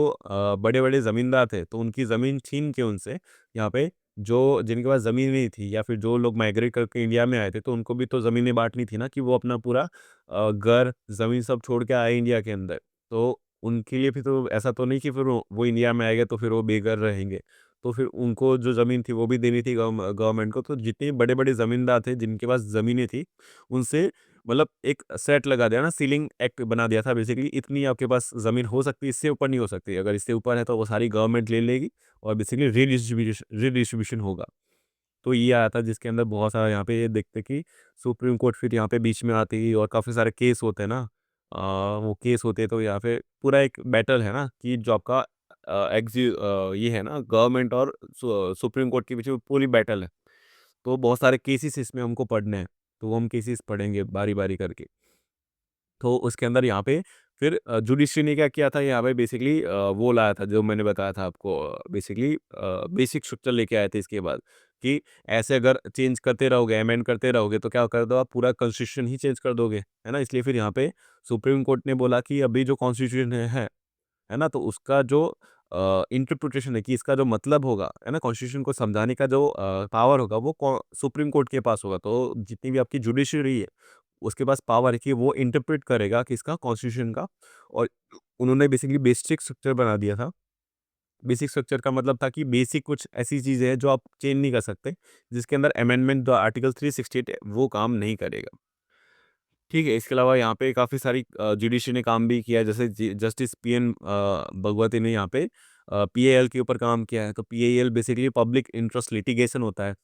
बड़े-बड़े ज़मींदार थे, तो उनकी ज़मीन छीन के उनसे यहाँ पे जो जिनके पास ज़मीन नहीं थी या फिर जो लोग माइग्रेट करके इंडिया में आए थे, तो उनको भी तो ज़मीनें बाँटनी थी ना कि वो अपना पूरा घर, ज़मीन सब छोड़ के आए इंडिया के अंदर। तो उनके लिए फिर तो ऐसा तो नहीं कि फिर वो इंडिया में आएँगे तो फिर वो बेघर रहेंगे। तो फिर उनको जो ज़मीन थी वो भी देनी थी गवर्नमेंट को। तो जितने बड़े-बड़े ज़मींदार थे जिनके पास ज़मीनें थी, उनसे मतलब एक सेट लगा दिया ना, सीलिंग एक्ट बना दिया था बेसिकली, इतनी आपके पास ज़मीन हो सकती है, इससे ऊपर नहीं हो सकती। अगर इससे ऊपर है तो वो सारी गवर्नमेंट ले लेगी और बेसिकली रीडिस्ट्रीब्यूशन होगा। तो ये आया था जिसके अंदर बहुत सारा यहाँ पे ये देखते कि सुप्रीम कोर्ट फिर यहाँ पे बीच में आती है और काफ़ी सारे केस होते हैं ना, वो केस होते हैं, तो यहाँ पे पूरा एक बैटल है ना कि जो आपका ये है ना गवर्नमेंट और सुप्रीम कोर्ट के बीच में पूरी बैटल है। तो बहुत सारे केसेस इसमें हमको पढ़ने हैं, तो वो हम केसेस पढ़ेंगे बारी-बारी करके। तो उसके अंदर यहाँ पे फिर जुडिशरी ने क्या किया था यहाँ पे बेसिकली वो लाया था जो मैंने बताया था आपको, बेसिकली बेसिक स्ट्रक्चर लेके आए थे इसके बाद कि ऐसे अगर चेंज करते रहोगे, अमेंड करते रहोगे तो क्या कर दो आप पूरा कॉन्स्टिट्यूशन ही चेंज कर दोगे, है ना? इसलिए फिर यहाँ पे सुप्रीम कोर्ट ने बोला कि अभी जो कॉन्स्टिट्यूशन है ना? तो उसका जो इंटरप्रिटेशन है कि इसका जो मतलब होगा, है ना? कॉन्स्टिट्यूशन को समझाने का जो पावर होगा वो सुप्रीम कोर्ट के पास होगा। तो जितनी भी आपकी जुडिशरी है उसके पास पावर है कि वो इंटरप्रेट करेगा किसका कॉन्स्टिट्यूशन का, और उन्होंने बेसिकली बेसिक स्ट्रक्चर बना दिया था। बेसिक स्ट्रक्चर का मतलब था कि बेसिक कुछ ऐसी चीज़ें हैं जो आप चेंज नहीं कर सकते, जिसके अंदर अमेंडमेंट जो आर्टिकल 368 है वो काम नहीं करेगा। ठीक है, इसके अलावा यहाँ पे काफ़ी सारी जुडिशरी ने काम भी किया है, जैसे जस्टिस पीएन भगवती ने यहाँ पे पीएएल के ऊपर काम किया है। तो PAL basically public interest litigation होता है।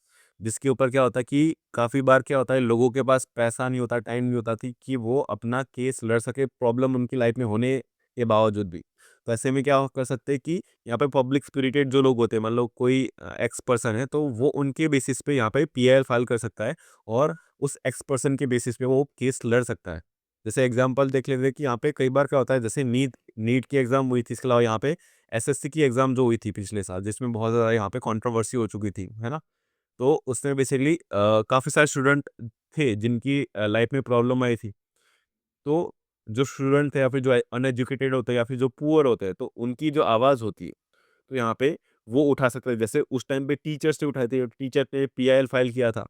जिसके ऊपर क्या होता है कि काफ़ी बार क्या होता है, लोगों के पास पैसा नहीं होता, टाइम नहीं होता थी कि वो अपना केस लड़ सके, प्रॉब्लम उनकी लाइफ में होने के बावजूद भी। तो ऐसे में क्या कर सकते हैं कि यहाँ पे पब्लिक स्पिरिटेड जो लोग होते हैं, मान लो कोई एक्स पर्सन है, तो वो उनके बेसिस पे यहाँ पे पीआईएल फाइल कर सकता है और उस एक्स पर्सन के बेसिस पे वो केस लड़ सकता है। जैसे एग्जांपल देख लेते हैं कि यहाँ पे कई बार क्या होता है, जैसे नीट नीट की एग्ज़ाम हुई थी, इसके अलावा यहाँ पे एसएससी की एग्ज़ाम जो हुई थी पिछले साल, जिसमें बहुत ज़्यादा यहाँ पे कंट्रोवर्सी हो चुकी थी, है ना? तो उसमें बेसिकली काफ़ी सारे स्टूडेंट थे जिनकी लाइफ में प्रॉब्लम आई थी। तो जो स्टूडेंट थे या फिर जो अनएजुकेटेड होते हैं या फिर जो पुअर होते हैं, तो उनकी जो आवाज़ होती है, तो यहाँ पे वो उठा सकते हैं। जैसे उस टाइम पे टीचर्स ने उठाए थे, टीचर ने पीआईएल फाइल किया था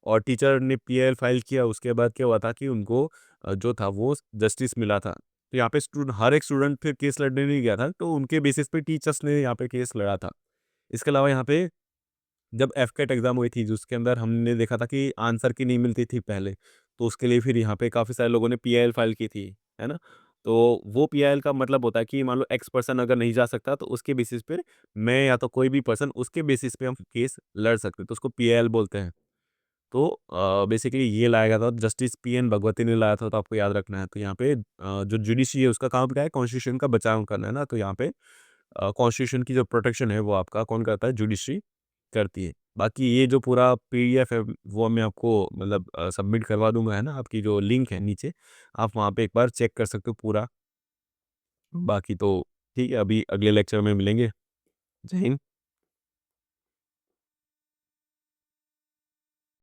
और टीचर ने पीआईएल फाइल किया, उसके बाद क्या हुआ था कि उनको जो था वो जस्टिस मिला था। तो यहाँ पे हर एक स्टूडेंट फिर केस लड़ने नहीं गया था, तो उनके बेसिस पे टीचर्स ने यहाँ पे केस लड़ा था। इसके अलावा यहाँ पे जब एफकेट एग्ज़ाम हुई थी, जिसके अंदर हमने देखा था कि आंसर की नहीं मिलती थी पहले, तो उसके लिए फिर यहाँ पे काफ़ी सारे लोगों ने पीआईएल फाइल की थी, है ना? तो वो पीआईएल का मतलब होता है कि मान लो एक्स पर्सन अगर नहीं जा सकता, तो उसके बेसिस पे मैं या तो कोई भी पर्सन, उसके बेसिस पे हम केस लड़ सकते हैं, तो उसको पीआईएल बोलते हैं। तो बेसिकली ये लाया गया था, जस्टिस पीएन भगवती ने लाया था, तो आपको याद रखना है। तो यहाँ पे जो जुडिशरी है उसका काम क्या है? कॉन्स्टिट्यूशन का बचाव करना है ना, तो यहाँ पे कॉन्स्टिट्यूशन की जो प्रोटेक्शन है वो आपका कौन करता है? जुडिशरी करती है। बाकी ये जो पूरा पीडीएफ है वो मैं आपको मतलब सबमिट करवा दूँगा, है ना? आपकी जो लिंक है नीचे, आप वहाँ पे एक बार चेक कर सकते हो पूरा। बाकी तो ठीक है, अभी अगले लेक्चर में मिलेंगे। जय हिंद।